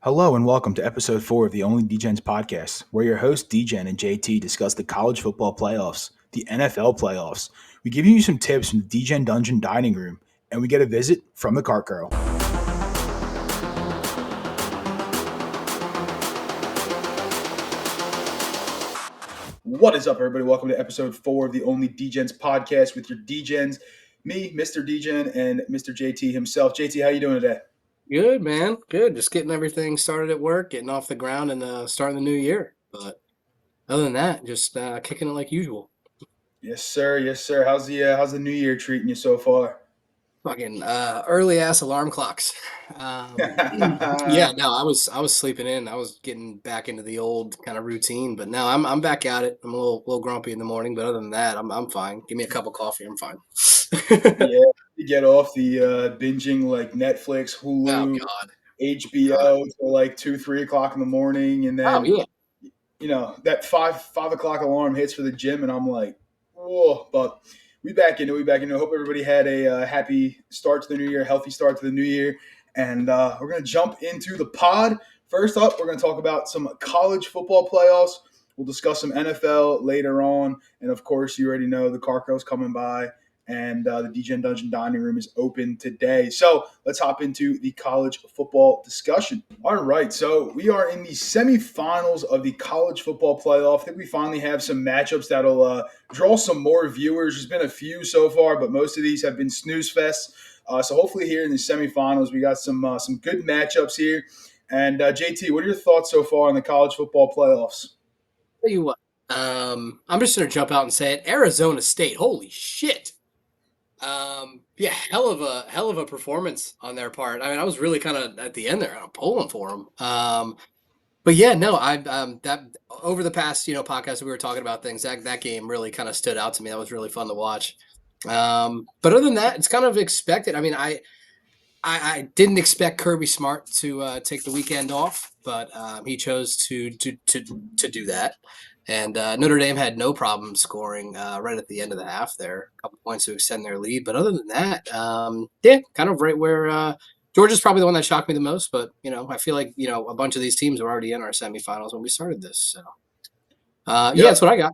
Hello and welcome to episode 4 of the OnlyDegens podcast, where your hosts Degen and JT discuss the college football playoffs, the NFL playoffs. We give you some tips from the Degen Dungeon dining room, and we get a visit from the cart girl. What is up, everybody? Welcome to episode 4 of the OnlyDegens podcast with your Degens, me, Mr. Degen, and Mr. JT himself. JT, how you doing today? Good, man. Good. Just getting everything started at work, getting off the ground, and starting the new year. But other than that, just kicking it like usual. Yes, sir. Yes, sir. How's the new year treating you so far? Fucking early ass alarm clocks. Yeah, no, I was sleeping in. I was getting back into the old kind of routine, but now I'm back at it. I'm a little grumpy in the morning, but other than that, I'm fine. Give me a cup of coffee, I'm fine. Yeah, you get off the binging like Netflix, Oh Hulu, God, God. HBO till like 2, 3 o'clock in the morning, and Oh then yeah. that five o'clock alarm hits for the gym, and I'm like, whoa! But we back into it. We back into it. Hope everybody had a happy start to the new year, healthy start to the new year, and we're gonna jump into the pod. First up, we're gonna talk about some college football playoffs. We'll discuss some NFL later on, and of course, you already know the Carco's coming by and the DGen Dungeon Dining Room is open today. So let's hop into the college football discussion. All right, so we are in the semifinals of the college football playoff. I think we finally have some matchups that'll draw some more viewers. There's been a few so far, but most of these have been snooze fests. So hopefully here in the semifinals, we got some good matchups here. And JT, what are your thoughts so far on the college football playoffs? Tell you what. I'm just gonna jump out and say it. Arizona State. Holy shit. Yeah, hell of a performance on their part. I mean, I was really kind of at the end there, kind of pulling for them. But yeah, no, I that over the past podcast we were talking about things that game really kind of stood out to me. That was really fun to watch. But other than that, it's kind of expected. I mean, I didn't expect Kirby Smart to take the weekend off, but he chose to do that. And Notre Dame had no problem scoring right at the end of the half there, a couple points to extend their lead. But other than that, yeah, kind of right where Georgia's probably the one that shocked me the most. But I feel like a bunch of these teams were already in our semifinals when we started this. So yeah, Yep. that's what I got.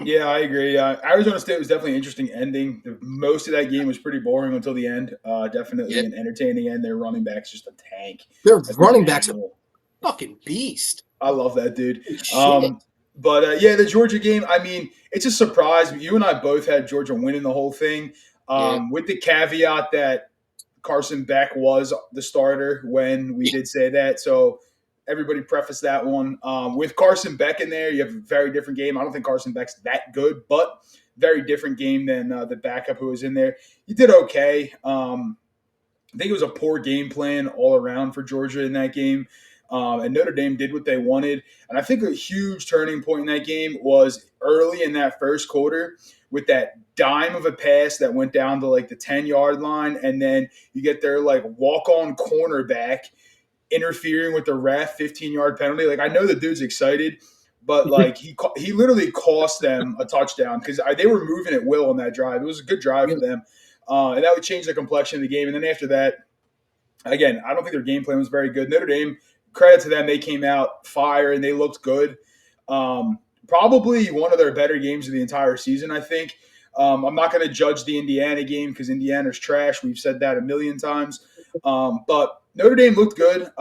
Yeah, I agree. Arizona State was definitely an interesting ending. Most of that game was pretty boring until the end. Yeah, Definitely an entertaining end. Their running back's just a tank. their That dude's an running backs a animal. fucking beast. I love that dude. Holy shit. But yeah, the Georgia game. I mean, it's a surprise. You and I both had Georgia winning the whole thing, Yeah. with the caveat that Carson Beck was the starter when we did say that. So everybody preface that one. With Carson Beck in there, you have a very different game. I don't think Carson Beck's that good, but very different game than the backup who was in there. He did okay. I think it was a poor game plan all around for Georgia in that game. And Notre Dame did what they wanted. And I think a huge turning point in that game was early in that first quarter with that dime of a pass that went down to like the 10-yard line. And then you get their like walk on cornerback interfering with the ref 15-yard penalty. Like, I know the dude's excited, but like he literally cost them a touchdown because they were moving at will on that drive. It was a good drive for them. And that would change the complexion of the game. And then after that, again, I don't think their game plan was very good. Notre Dame, credit to them, they came out fire and they looked good. Probably one of their better games of the entire season, I think. I'm not going to judge the Indiana game because Indiana's trash. We've said that a million times. But Notre Dame looked good.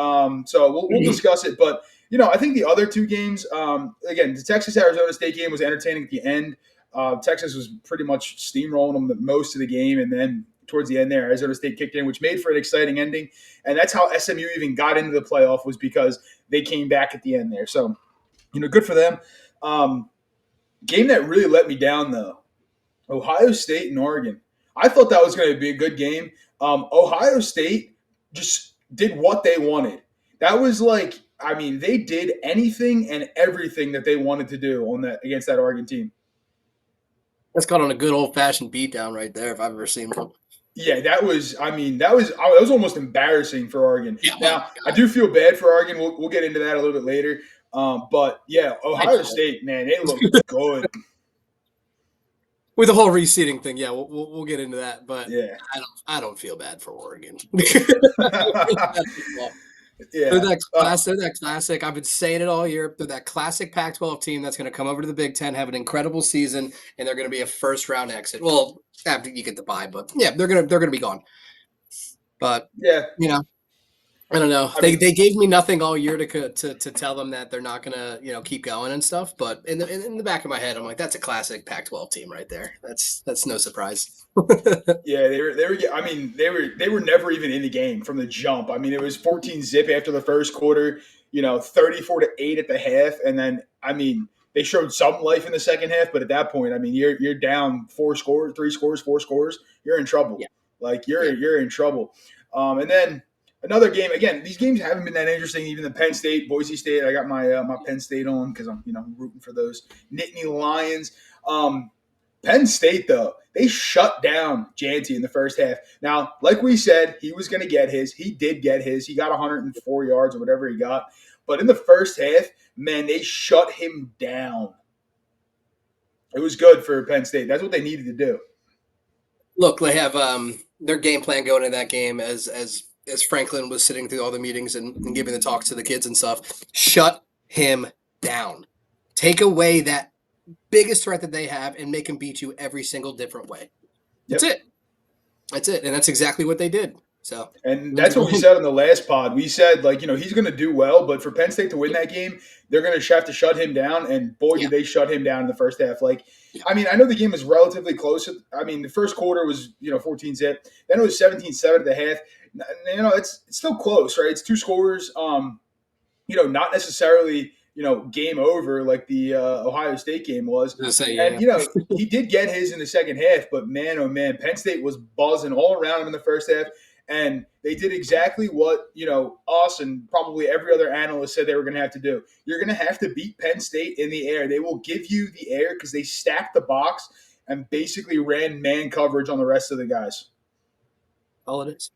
So we'll discuss it. But, I think the other two games, again, the Texas-Arizona State game was entertaining at the end. Texas was pretty much steamrolling them most of the game. And then towards the end there, Arizona State kicked in, which made for an exciting ending. And that's how SMU even got into the playoff, was because they came back at the end there. So, good for them. Game that really let me down, though, Ohio State and Oregon. I thought that was going to be a good game. Ohio State just did what they wanted. That was like, I mean, they did anything and everything that they wanted to do on that against that Oregon team. That's caught on a good old fashioned beatdown right there, if I've ever seen one. Yeah, that was. I mean, that was almost embarrassing for Oregon. Yeah, oh Now, my I god. do feel bad for Oregon. We'll get into that a little bit later. But yeah, I Ohio don't. State, man, they look good. With the whole reseeding thing, yeah, we'll get into that, but Yeah. I don't feel bad for Oregon. Yeah. They're that classic. I've been saying it all year. They're that classic Pac-12 team that's going to come over to the Big Ten, have an incredible season, and they're going to be a first-round exit. Well, after you get the bye, but yeah, they're gonna be gone. But Yeah. you know, I don't know. I They mean, gave me nothing all year to tell them that they're not gonna keep going and stuff. But in the back of my head, I'm like, that's a classic Pac-12 team right there. That's no surprise. yeah, they were. I mean, they were never even in the game from the jump. I mean, it was 14 zip after the first quarter. 34-8 at the half, and then I mean, they showed some life in the second half, but at that point, I mean, you're down 4 scores, 3 scores, 4 scores. You're in trouble. Yeah, Like yeah. you're in trouble. And then another game. Again, these games haven't been that interesting. Even the Penn State, Boise State. I got my Penn State on because I'm rooting for those Nittany Lions. Penn State, though, they shut down Janty in the first half. Now, like we said, he was going to get his. He did get his. He got 104 yards or whatever he got. But in the first half, man, they shut him down. It was good for Penn State. That's what they needed to do. Look, they have their game plan going into that game as Franklin was sitting through all the meetings and giving the talks to the kids and stuff. Shut him down. Take away that biggest threat that they have and make him beat you every single different way. That's Yep. it. That's it. And that's exactly what they did. So And that's what we said on the last pod. We said, like, he's going to do well, but for Penn State to win that game, they're going to have to shut him down. And boy, yeah. did they shut him down in the first half. Like, I mean, I know the game was relatively close. I mean, the first quarter was, 14 zip. Then it was 17-7 at the half. It's still close, right? It's two scores. Not necessarily, game over like the Ohio State game was. Say, And, yeah. he did get his in the second half, but man, oh man, Penn State was buzzing all around him in the first half. And they did exactly what, us and probably every other analyst said they were going to have to do. You're going to have to beat Penn State in the air. They will give you the air because they stacked the box and basically ran man coverage on the rest of the guys. All it is.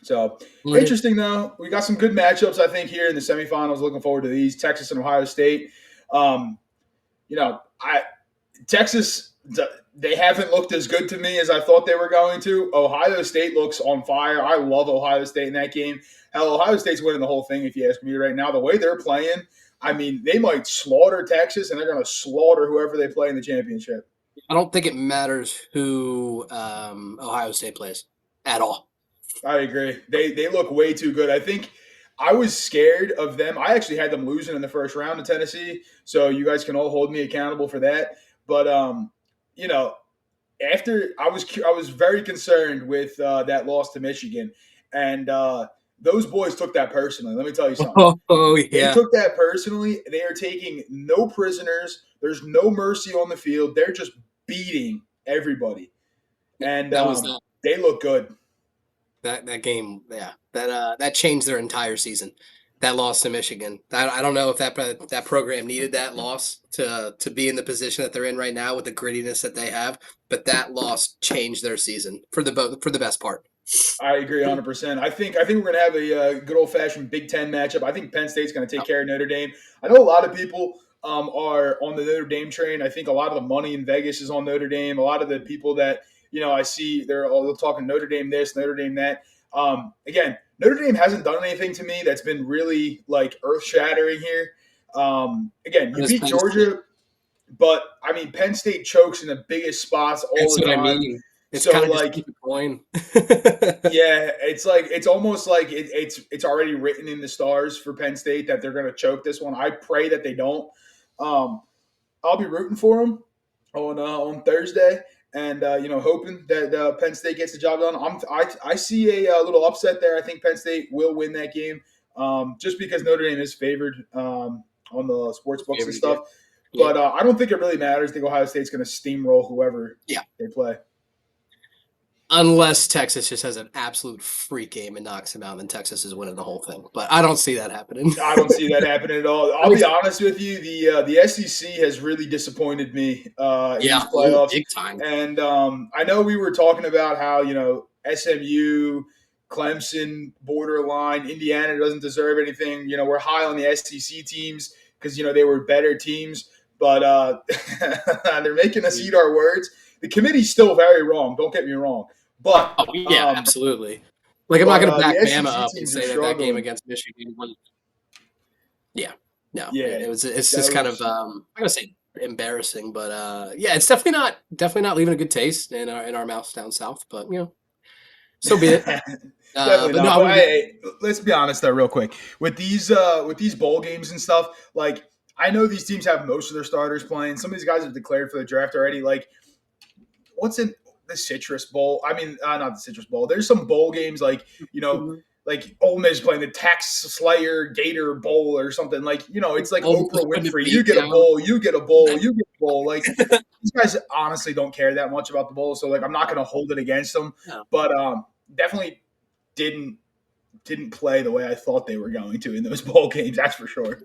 So interesting, though. We got some good matchups, I think, here in the semifinals. Looking forward to these. Texas and Ohio State. Texas, they haven't looked as good to me as I thought they were going to. Ohio State looks on fire. I love Ohio State in that game. Hell, Ohio State's winning the whole thing, if you ask me right now. The way they're playing, I mean, they might slaughter Texas, and they're going to slaughter whoever they play in the championship. I don't think it matters who Ohio State plays at all. I agree. They look way too good. I think I was scared of them. I actually had them losing in the first round to Tennessee, so you guys can all hold me accountable for that. But after I was very concerned with that loss to Michigan, and those boys took that personally. Let me tell you something. Oh yeah, they took that personally. They are taking no prisoners. There's no mercy on the field. They're just beating everybody, and they look good. That game, yeah, that changed their entire season. That loss to Michigan. I don't know if that program needed that loss to be in the position that they're in right now with the grittiness that they have, but that loss changed their season for the best part. I agree 100%. I think we're going to have a good old-fashioned Big Ten matchup. I think Penn State's going to take care of Notre Dame. I know a lot of people are on the Notre Dame train. I think a lot of the money in Vegas is on Notre Dame. A lot of the people that I see, they're all talking Notre Dame this, Notre Dame that. Again, Notre Dame hasn't done anything to me that's been really like earth-shattering here. Again, you beat Georgia, but I mean Penn State chokes in the biggest spots all the time. I mean. It's so kind of like just a coin. yeah, it's almost like it's already written in the stars for Penn State that they're going to choke this one. I pray that they don't. I'll be rooting for them on Thursday, and hoping that Penn State gets the job done. I see a little upset there. I think Penn State will win that game, just because Notre Dame is favored on the sports books and stuff. Yeah. But I don't think it really matters. I think Ohio State's going to steamroll whoever they play. Unless Texas just has an absolute freak game and knocks him out, then Texas is winning the whole thing. But I don't see that happening. I don't see that happening at all. I'll be honest with you. The SEC has really disappointed me in these playoffs. Big time. And I know we were talking about how, SMU, Clemson, borderline, Indiana doesn't deserve anything. We're high on the SEC teams because, they were better teams. But they're making us eat our words. The committee's still very wrong. Don't get me wrong. But absolutely. Like, I'm not But going to the back Bama SEC up and teams are say that that game struggling. against Michigan was. Yeah, no, Yeah, it's that just kind of was I'm gonna say embarrassing, but yeah, it's definitely not leaving a good taste in our mouths down south. But so be it. definitely But no, not. I But would. let's be honest though, real quick with these bowl games and stuff. Like I know these teams have most of their starters playing. Some of these guys have declared for the draft already. Like what's in the Citrus Bowl? I mean, not the Citrus Bowl. There's some bowl games like like Ole Miss playing the Tex Slayer Gator Bowl or something. Like it's like Almost Oprah putting a Winfrey. You beat get a down. bowl. You get a bowl. You get a bowl. Like these guys honestly don't care that much about the bowl. So like I'm not going to hold it against them. No, But definitely didn't didn't play the way I thought they were going to in those bowl games. That's for sure.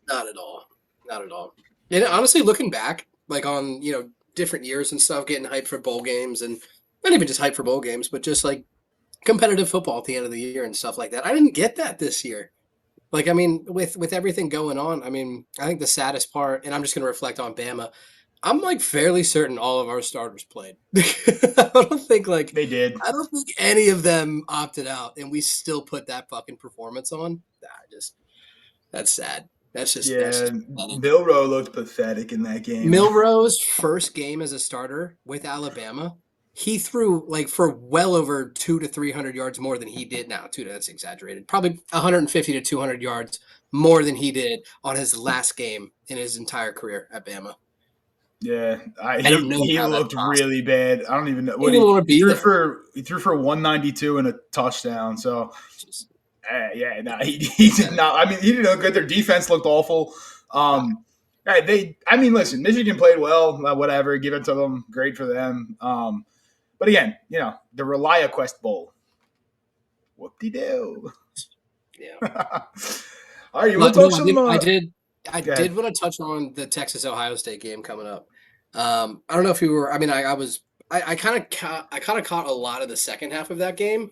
not at all. Not at all. And honestly, looking back, like on different years and stuff, getting hyped for bowl games, and not even just hyped for bowl games, but just like competitive football at the end of the year and stuff like that. I didn't get that this year. Like, I mean, with everything going on, I mean, I think the saddest part, and I'm just going to reflect on Bama. I'm like fairly certain all of our starters played. They did. I don't think any of them opted out, and we still put that fucking performance on. Nah, just that's sad. That's Yeah, just pathetic. Milrow looked pathetic in that game. Milro's first game as a starter with Alabama, he threw like for well over 200 to 300 yards more than he did now. That's exaggerated. Probably 150 to 200 yards more than he did on his last game in his entire career at Bama. Yeah, I don't know he how that's looked possible. really bad. I don't even know He what didn't even want to be there. he threw for 192 and a touchdown. So Just yeah, no, he did pathetic. not. I mean, he didn't look good. Their defense looked awful. I mean, listen, Michigan played well. Whatever, give it to them. Great for them. But again, the ReliaQuest Bowl. Whoop de doo. Yeah. All right, you want But to talk no, some? I Go ahead. did want to touch on the Texas Ohio State game coming up. I don't know if you were. I mean, I was. I kind of caught a lot of the second half of that game.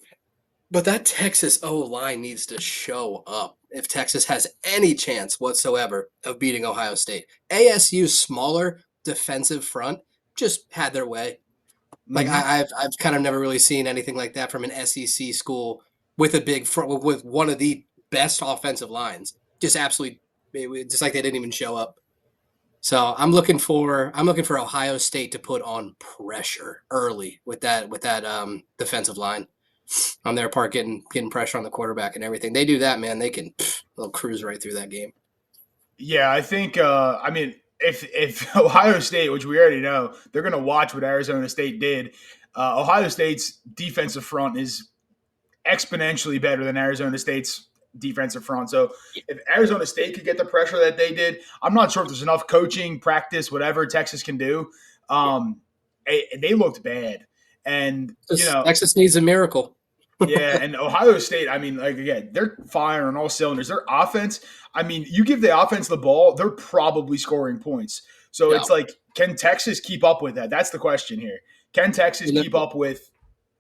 But that Texas O line needs to show up if Texas has any chance whatsoever of beating Ohio State. ASU's smaller defensive front just had their way. Like Mm-hmm. I've kind of never really seen anything like that from an SEC school with a big front with one of the best offensive lines. Just absolutely, just like they didn't even show up. So I'm looking for Ohio State to put on pressure early with that defensive line on their part, getting pressure on the quarterback and everything. They do that, man. They'll cruise right through that game. Yeah, I think. I mean, if Ohio State, which we already know, they're going to watch what Arizona State did. Ohio State's defensive front is exponentially better than Arizona State's defensive front. So if Arizona State could get the pressure that they did, I'm not sure if there's enough coaching, practice, whatever Texas can do. They looked bad, and Texas needs a miracle. yeah, and Ohio State, I mean, like again, they're firing on all cylinders. Their offense, I mean, you give the offense the ball, they're probably scoring points. So Yeah. it's like, can Texas keep up with that? That's the question here. Can Texas keep up with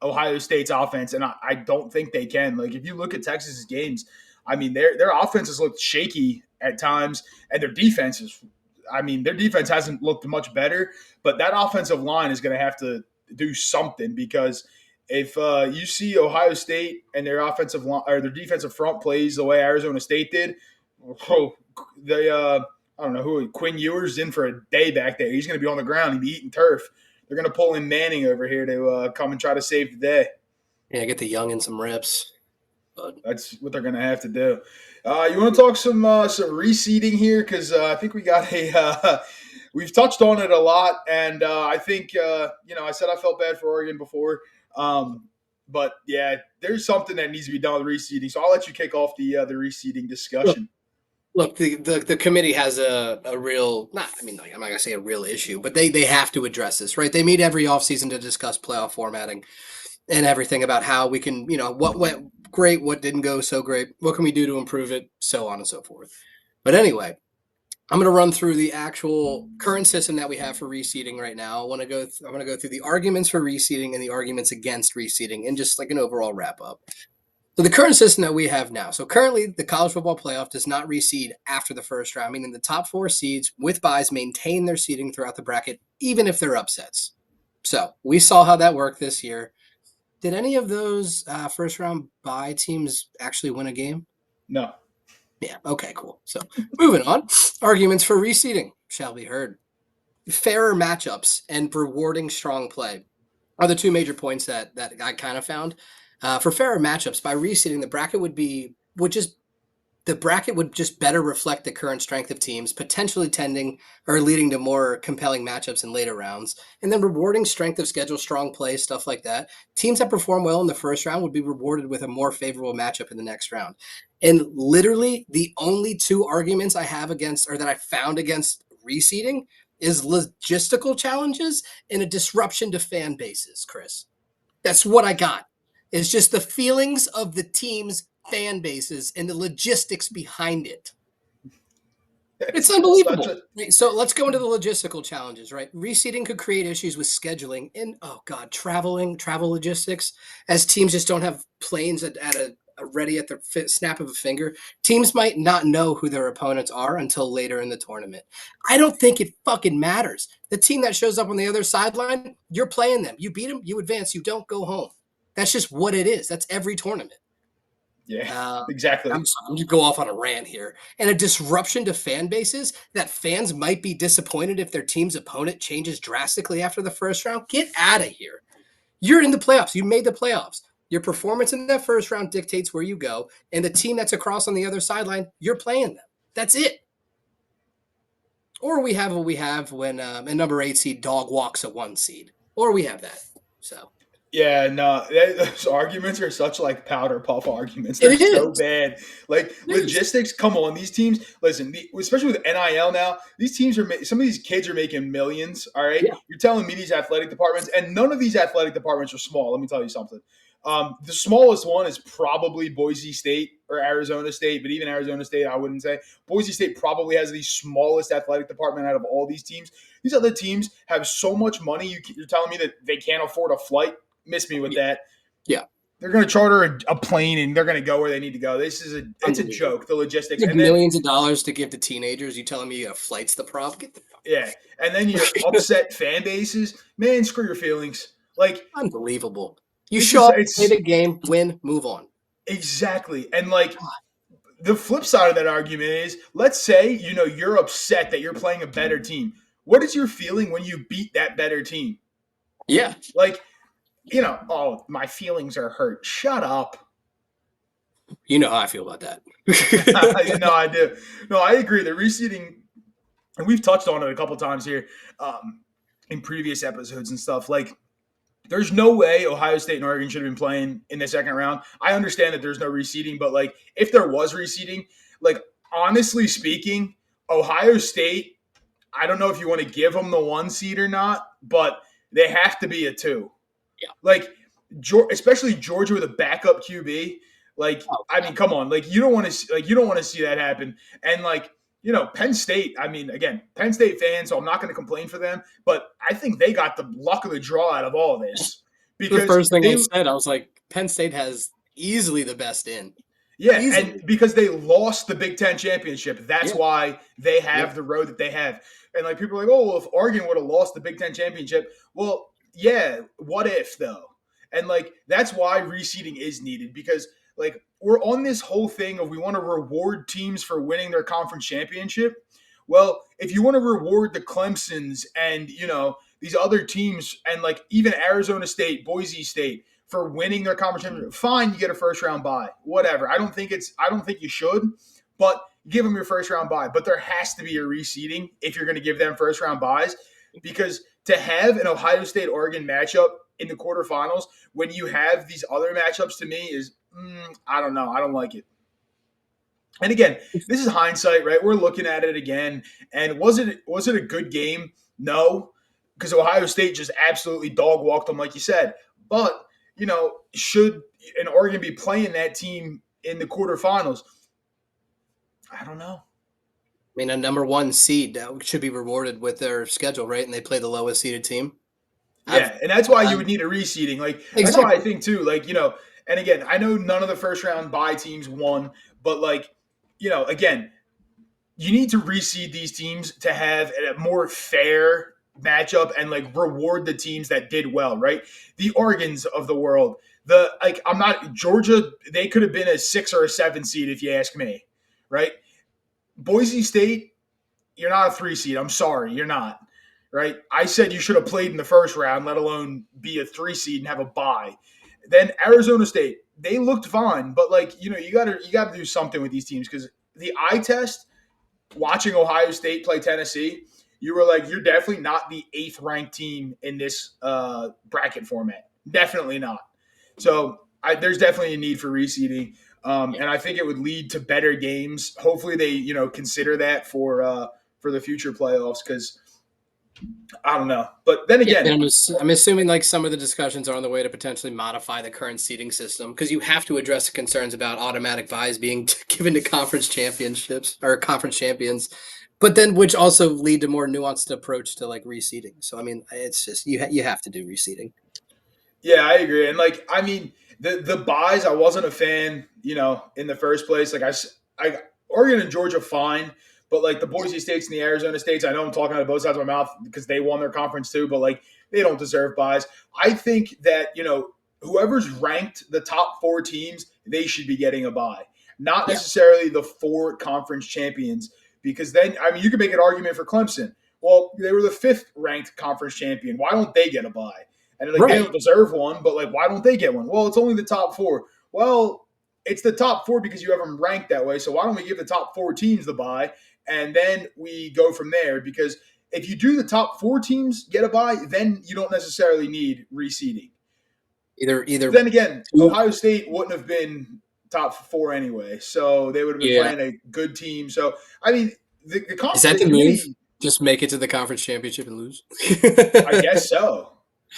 Ohio State's offense? And I don't think they can. Like if you look at Texas's games, I mean, their offenses looked shaky at times, and their defense is. I mean, their defense hasn't looked much better, but that offensive line is going to have to do something because if you see Ohio State and their offensive line or their defensive front plays the way Arizona State did, they I don't know who Quinn Ewers in for a day back there. He's going to be on the ground. He'd be eating turf. They're going to pull in Manning over here to come and try to save the day. Yeah, get the young in some reps. But That's what they're going to have to do. You want to talk some reseeding here because I think we got a. We've touched on it a lot, and I think I said I felt bad for Oregon before, but yeah, there's something that needs to be done with reseeding. So I'll let you kick off the reseeding discussion. look, the committee has a real not. I mean, like, I'm not gonna say a real issue, but they have to address this, right? They meet every offseason to discuss playoff formatting and everything about how we can, what went great, what didn't go so great, what can we do to improve it, so on and so forth. But anyway, I'm going to run through the actual current system that we have for reseeding right now. I want to go through the arguments for reseeding and the arguments against reseeding and just like an overall wrap up. So the current system that we have now. So currently the college football playoff does not reseed after the first round, meaning the top 4 seeds with buys maintain their seeding throughout the bracket, even if they're upsets. So we saw how that worked this year. Did any of those first round bye teams actually win a game? No. Yeah. Okay. Cool. So moving on. Arguments for reseeding shall be heard. Fairer matchups and rewarding strong play are the two major points that I kind of found. For fairer matchups, by reseeding, the bracket would just better reflect the current strength of teams, potentially tending or leading to more compelling matchups in later rounds. And then rewarding strength of schedule, strong play, stuff like that. Teams that perform well in the first round would be rewarded with a more favorable matchup in the next round. And literally, the only two arguments I have against, or that I found against reseeding, is logistical challenges and a disruption to fan bases, Chris. That's what I got. It's just the feelings of the team's fan bases and the logistics behind it. It's It's such unbelievable. a So let's go into the logistical challenges, right? Reseeding could create issues with scheduling and, oh God, travel logistics, as teams just don't have planes at a ready at the snap of a finger. Teams might not know who their opponents are until later in the tournament. I don't think it fucking matters. The team that shows up on the other sideline, you're playing them. You beat them, you advance, you don't go home. That's just what it is. That's every tournament. yeah, Uh, exactly. I'm just go off on a rant here. And a disruption to fan bases that fans might be disappointed if their team's opponent changes drastically after the first round. Get out of here. You're in the playoffs. You made the playoffs. Your performance in that first round dictates where you go. And the team that's across on the other sideline, you're playing them. That's it. Or we have what we have when a number 8 seed dog walks a 1 seed. Or we have that. So Yeah, no, those arguments are such like powder puff arguments. They're it so is. bad. Like It is. logistics, come on, these teams. Listen, especially with NIL now, these teams are some of these kids are making millions. All right, Yeah. you're telling me these athletic departments, and none of these athletic departments are small. Let me tell you something. The smallest one is probably Boise State or Arizona State, but even Arizona State, I wouldn't say. Boise State probably has the smallest athletic department out of all these teams. These other teams have so much money. You're telling me that they can't afford a flight? Miss me with that. Yeah. They're going to charter a plane and they're going to go where they need to go. It's a joke, the logistics. Like And then millions of dollars to give to teenagers. You telling me you have flights the prop? Get the fuck yeah, and then your upset fan bases. Man, screw your feelings. Like unbelievable. You this show is up, play it's the game, win, move on. exactly. And like the flip side of that argument is, let's say you're upset that you're playing a better team. What is your feeling when you beat that better team? Yeah. Like oh, my feelings are hurt. Shut up. You know how I feel about that. No, I do. No, I agree. The reseeding, and we've touched on it a couple times here in previous episodes and stuff. Like, there's no way Ohio State and Oregon should have been playing in the second round. I understand that there's no reseeding, but like, if there was reseeding, like honestly speaking, Ohio State, I don't know if you want to give them the 1 seed or not, but they have to be a 2. Yeah. Like, especially Georgia with a backup QB. Like, I mean, come on. Like, you don't want to see that happen. And like, Penn State. I mean, again, Penn State fans. So I'm not going to complain for them, but I think they got the luck of the draw out of all this The because first thing I said, I was like, Penn State has easily the best in. yeah, Easily. and because they lost the Big Ten championship, that's Yeah. why they have Yeah. the road that they have. And like people are like, oh, well, if Oregon would have lost the Big Ten championship, well, yeah, what if though? And like that's why reseeding is needed because like we're on this whole thing of we want to reward teams for winning their conference championship. Well, if you want to reward the Clemsons and these other teams and like even Arizona State, Boise State for winning their conference championship, fine, you get a first round bye, whatever. I don't think you should, but give them your first round bye. But there has to be a reseeding if you're going to give them first round byes because to have an Ohio State Oregon matchup in the quarterfinals when you have these other matchups to me is I don't know. I don't like it. And again, this is hindsight, right? We're looking at it again. And was it a good game? No, because Ohio State just absolutely dog walked them, like you said. But should an Oregon be playing that team in the quarterfinals? I don't know. I mean, a number 1 seed should be rewarded with their schedule, right? And they play the lowest seeded team. Yeah, and that's why you would need a reseeding. Like that's why I think too. Like and again, I know none of the first round bye teams won, but like again, you need to reseed these teams to have a more fair matchup and like reward the teams that did well, right? The Oregons of the world, I'm not Georgia. They could have been a 6 or a 7 seed if you ask me, right? Boise State, you're not a 3 seed. I'm sorry, you're not. Right? I said you should have played in the first round, let alone be a 3 seed and have a bye. Then Arizona State, they looked fine, but you gotta do something with these teams because the eye test watching Ohio State play Tennessee, you were like, you're definitely not the 8th ranked team in this bracket format. Definitely not. So there's definitely a need for reseeding, and I think it would lead to better games. Hopefully, they consider that for the future playoffs because I don't know. But then Yeah, again, and I'm assuming like some of the discussions are on the way to potentially modify the current seeding system because you have to address the concerns about automatic buys being given to conference championships or conference champions, but then which also lead to more nuanced approach to like reseeding. So I mean, it's just you have to do reseeding. yeah, I agree. And I mean, the buys, I wasn't a fan, in the first place. I Oregon and Georgia fine, but like the Boise States and the Arizona States, I know I'm talking out of both sides of my mouth because they won their conference too, but like they don't deserve buys. I think that whoever's ranked the top 4 teams, they should be getting a buy, not Yeah, necessarily the 4 conference champions, because then I mean you can make an argument for Clemson. Well, they were the 5th ranked conference champion. Why don't they get a buy? And like they don't right. deserve one, but like why don't they get one? Well, it's only the top 4. Well, it's the top 4 because you have them ranked that way. So why don't we give the top 4 teams the bye, and then we go from there? Because if you do the top 4 teams get a bye, then you don't necessarily need reseeding. Either Then again, two. Ohio State wouldn't have been top 4 anyway, so they would have been Yeah, playing a good team. So I mean, is that the the move? committee, Just make it to the conference championship and lose. I guess so.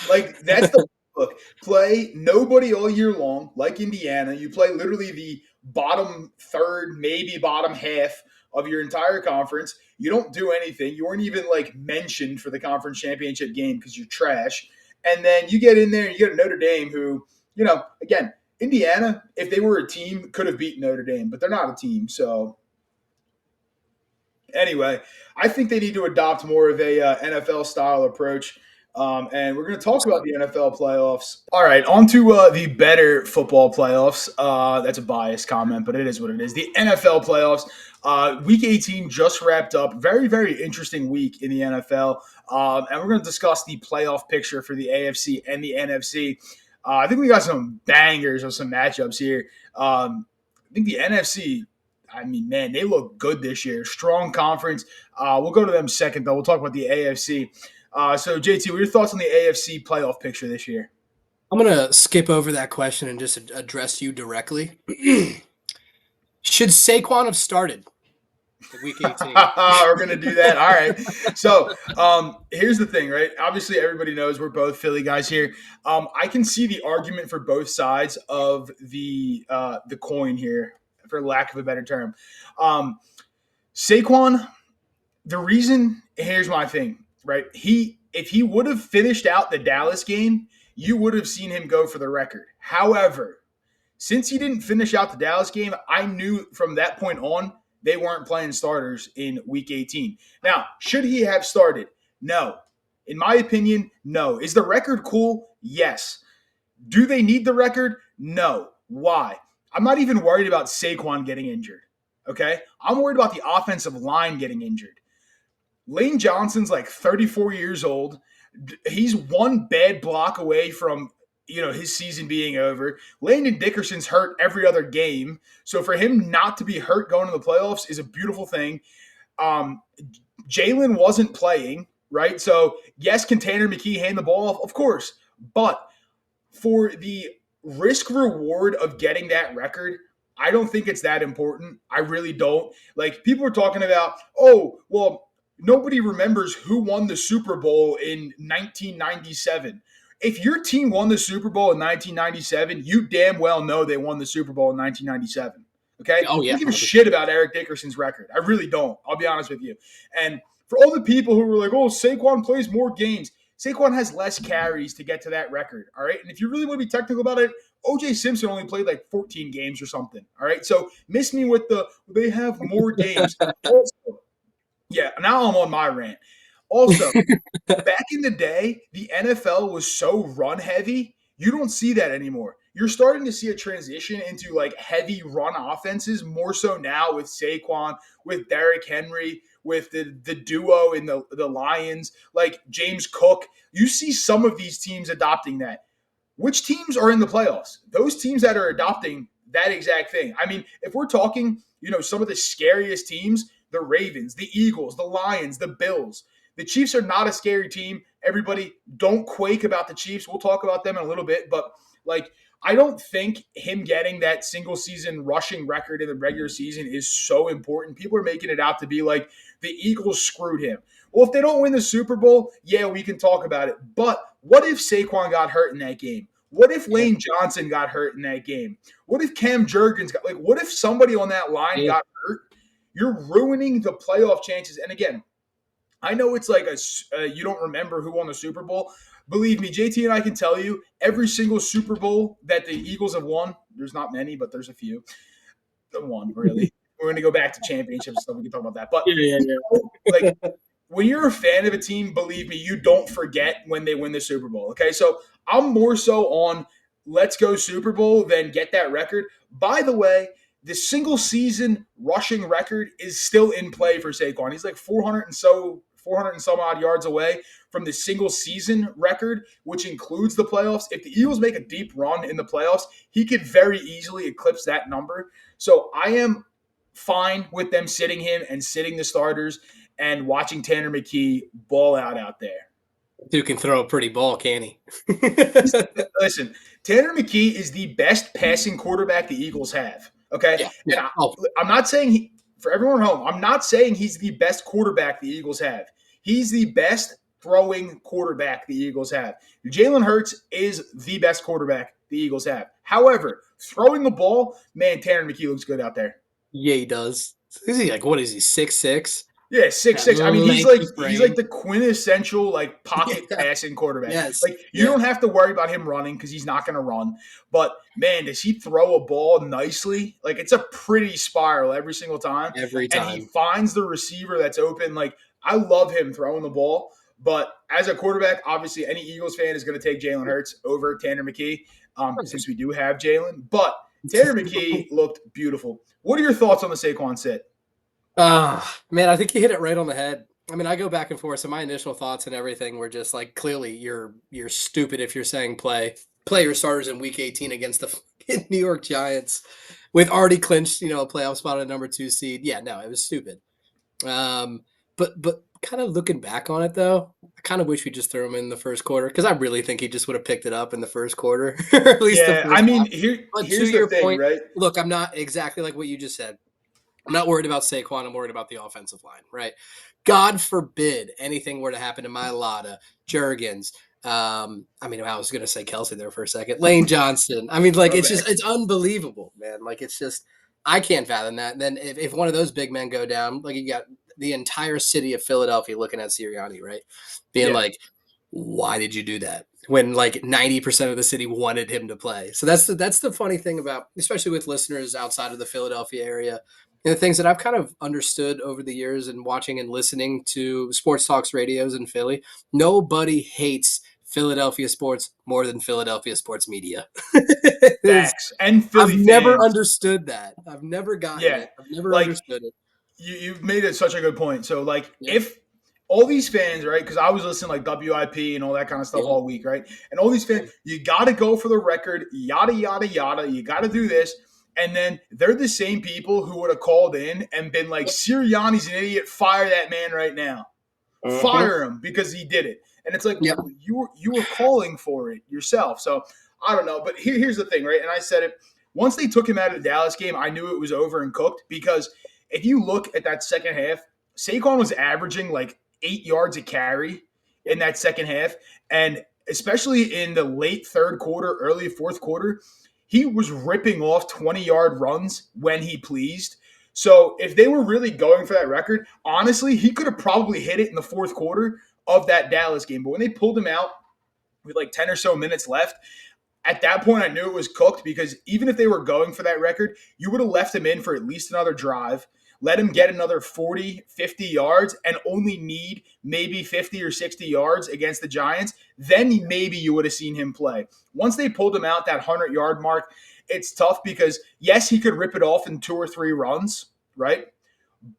Like that's the look. Play nobody all year long, like Indiana. You play literally the bottom third, maybe bottom half of your entire conference. You don't do anything. You weren't even like mentioned for the conference championship game because you're trash. And then you get in there and you get a Notre Dame who, again, Indiana, if they were a team, could have beaten Notre Dame, but they're not a team. So anyway, I think they need to adopt more of a NFL style approach. And we're going to talk about the NFL playoffs. All right, on to the better football playoffs. That's a biased comment, but it is what it is. The NFL playoffs. Week 18 just wrapped up. Very, very interesting week in the NFL. And we're going to discuss the playoff picture for the AFC and the NFC. I think we got some bangers of some matchups here. I think the NFC, I mean, man, they look good this year. Strong conference. We'll go to them second, though. We'll talk about the AFC. So, JT, what are your thoughts on the AFC playoff picture this year? I'm gonna skip over that question and just address you directly. Should Saquon have started in week 18? We're gonna do that. All right. So, here's the thing, right? Obviously, everybody knows we're both Philly guys here. I can see the argument for both sides of the coin here, for lack of a better term. Um, Saquon, the reason here's my thing, right? If he would have finished out the Dallas game, you would have seen him go for the record. However, since he didn't finish out the Dallas game, I knew from that point on they weren't playing starters in week 18. Now, should he have started? No. In my opinion, no. Is the record cool? Yes. Do they need the record? No. Why? I'm not even worried about Saquon getting injured. Okay? I'm worried about the offensive line getting injured. Lane Johnson's like 34 years old. He's one bad block away from his season being over. Landon Dickerson's hurt every other game, so for him not to be hurt going to the playoffs is a beautiful thing. Um, Jalen wasn't playing, right? So yes, can Tanner McKee hand the ball off? Of course, but for the risk reward of getting that record, I don't think it's that important. I really don't. Like people are talking about, oh, well, nobody remembers who won the Super Bowl in 1997. If your team won the Super Bowl in 1997, you damn well know they won the Super Bowl in 1997. Okay? I Oh yeah, don't give a 100%. shit about Eric Dickerson's record. I really don't. I'll be honest with you. And for all the people who were like, oh, Saquon plays more games, Saquon has less carries to get to that record. All right. And if you really want to be technical about it, OJ Simpson only played like 14 games or something. All right. So miss me with they have more games. Also, yeah, now I'm on my rant. Also, back in the day, the NFL was so run heavy. You don't see that anymore. you're starting to see a transition into like heavy run offenses more so now with Saquon, with Derrick Henry, with the duo in the Lions, like James Cook. You see some of these teams adopting that. Which teams are in the playoffs? Those teams that are adopting that exact thing. I mean, if we're talking, some of the scariest teams, the Ravens, the Eagles, the Lions, the Bills. The Chiefs are not a scary team. Everybody don't quake about the Chiefs. We'll talk about them in a little bit, but like I don't think him getting that single season rushing record in the regular season is so important. People are making it out to be like the Eagles screwed him. Well, if they don't win the Super Bowl, yeah, we can talk about it. But what if Saquon got hurt in that game? What if Yeah. Lane Johnson got hurt in that game? What if Cam Jurgens got what if somebody on that line got hurt? You're ruining the playoff chances. And again, I know it's like you don't remember who won the Super Bowl. Believe me, JT and I can tell you every single Super Bowl that the Eagles have won. There's not many, but there's a few. The one really. We're going to go back to championships and stuff. We can talk about that. But like when you're a fan of a team, believe me, you don't forget when they win the Super Bowl. Okay, so I'm more so on let's go Super Bowl than get that record. By the way, the single season rushing record is still in play for Saquon. He's like 400 and some odd yards away from the single season record, which includes the playoffs. If the Eagles make a deep run in the playoffs, he could very easily eclipse that number. So I am fine with them sitting him and sitting the starters and watching Tanner McKee ball out there. Dude can throw a pretty ball, can he? Listen, Tanner McKee is the best passing quarterback the Eagles have. Okay. Yeah. I'm not saying for everyone at home, I'm not saying he's the best quarterback the Eagles have. He's the best throwing quarterback the Eagles have. Jalen Hurts is the best quarterback the Eagles have. However, throwing the ball, man, Tanner McKee looks good out there. Yeah, he does. Is he like, what is he, 6'6"? Yeah, 6'6". I mean, he's like the quintessential like pocket passing quarterback. Yes. Like you don't have to worry about him running because he's not going to run. But man, does he throw a ball nicely? Like it's a pretty spiral every single time. Every time. And he finds the receiver that's open. Like I love him throwing the ball. But as a quarterback, obviously any Eagles fan is going to take Jalen Hurts over Tanner McKee since we do have Jalen. But Tanner McKee looked beautiful. What are your thoughts on the Saquon sit? Man, I think you hit it right on the head. I mean, I go back and forth. So my initial thoughts and everything were just like, clearly you're stupid if you're saying play your starters in Week 18 against the New York Giants with already clinched, a playoff spot at number 2 seed. Yeah, no, it was stupid. But kind of looking back on it though, I kind of wish we just threw him in the first quarter because I really think he just would have picked it up in the first quarter. At least the first I mean, but here's to your the thing, point, right? Look, I'm not exactly like what you just said. I'm not worried about Saquon. I'm worried about the offensive line, right? God forbid anything were to happen to Mailata, Jurgens. I was going to say Kelsey there for a second. Lane Johnson. I mean, like, it's unbelievable, man. Like, it's just, I can't fathom that. And then if one of those big men go down, like you got the entire city of Philadelphia looking at Sirianni, right? Being like, why did you do that? When like 90% of the city wanted him to play. So that's the funny thing about, especially with listeners outside of the Philadelphia area, and the things that I've kind of understood over the years and watching and listening to sports talks radios in Philly. Nobody hates Philadelphia sports more than Philadelphia sports media. Facts. And Philly I've never fans. understood that. I've never gotten it. I've never understood it. You've made it such a good point. So like if all these fans, right? Because I was listening like WIP and all that kind of stuff all week, right? And all these fans, you got to go for the record, yada, yada, yada. You got to do this. And then they're the same people who would have called in and been like, Sirianni's an idiot. Fire that man right now. Fire him because he did it. And it's like, well, you were calling for it yourself. So I don't know. But here's the thing, right? And I said it. Once they took him out of the Dallas game, I knew it was over and cooked because if you look at that second half, Saquon was averaging like 8 yards a carry in that second half. And especially in the late third quarter, early fourth quarter, he was ripping off 20-yard runs when he pleased. So if they were really going for that record, honestly, he could have probably hit it in the fourth quarter of that Dallas game. But when they pulled him out with like 10 or so minutes left, at that point I knew it was cooked because even if they were going for that record, you would have left him in for at least another drive, let him get another 40, 50 yards and only need maybe 50 or 60 yards against the Giants, then maybe you would have seen him play. Once they pulled him out that 100-yard mark, it's tough because, yes, he could rip it off in 2 or 3 runs, right?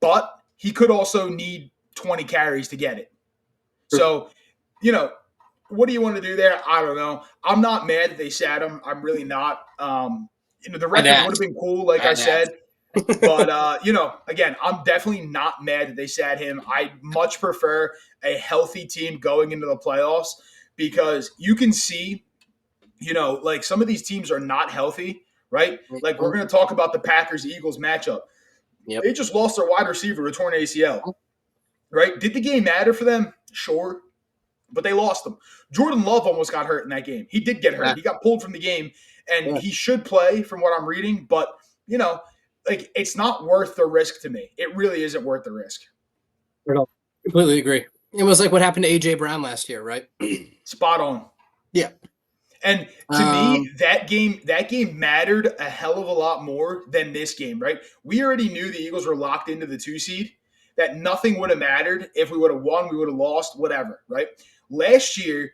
But he could also need 20 carries to get it. So, what do you want to do there? I don't know. I'm not mad that they sat him. I'm really not. The record would have been cool, like I said. But, again, I'm definitely not mad that they sat him. I much prefer a healthy team going into the playoffs because you can see, like some of these teams are not healthy, right? Like we're going to talk about the Packers-Eagles matchup. Yep. They just lost their wide receiver, a torn ACL, right? Did the game matter for them? Sure. But they lost him. Jordan Love almost got hurt in that game. He did get hurt. Yeah. He got pulled from the game, and he should play from what I'm reading. But, it's not worth the risk to me. It really isn't worth the risk. Completely agree. It was like what happened to A.J. Brown last year, right? Spot on. Yeah. And to me, that game mattered a hell of a lot more than this game, right? We already knew the Eagles were locked into the 2 seed, that nothing would have mattered. If we would have won, we would have lost, whatever, right? Last year,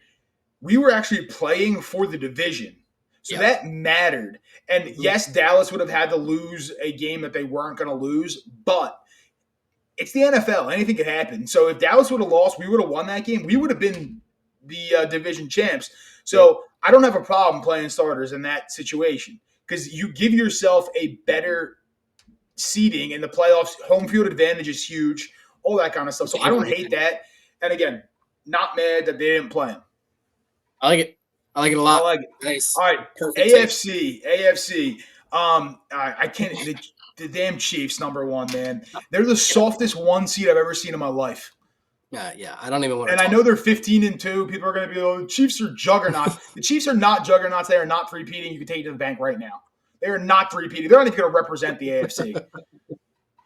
we were actually playing for the division. So that mattered. And yes, Dallas would have had to lose a game that they weren't going to lose, but it's the NFL. Anything could happen. So if Dallas would have lost, we would have won that game. We would have been the division champs. So I don't have a problem playing starters in that situation because you give yourself a better seeding in the playoffs. Home field advantage is huge, all that kind of stuff. So I don't hate that. And again, not mad that they didn't play him. I like it. I like it a lot. I like it. Nice. All right. Perfect AFC. I can't. The damn Chiefs, number one, man. They're the softest 1 seed I've ever seen in my life. Yeah. I don't even want to. And I know they're 15-2. People are going to be, oh, the Chiefs are juggernauts. The Chiefs are not juggernauts. They are not three-peating. You can take it to the bank right now. They are not three-peating. They're not even going to represent the AFC.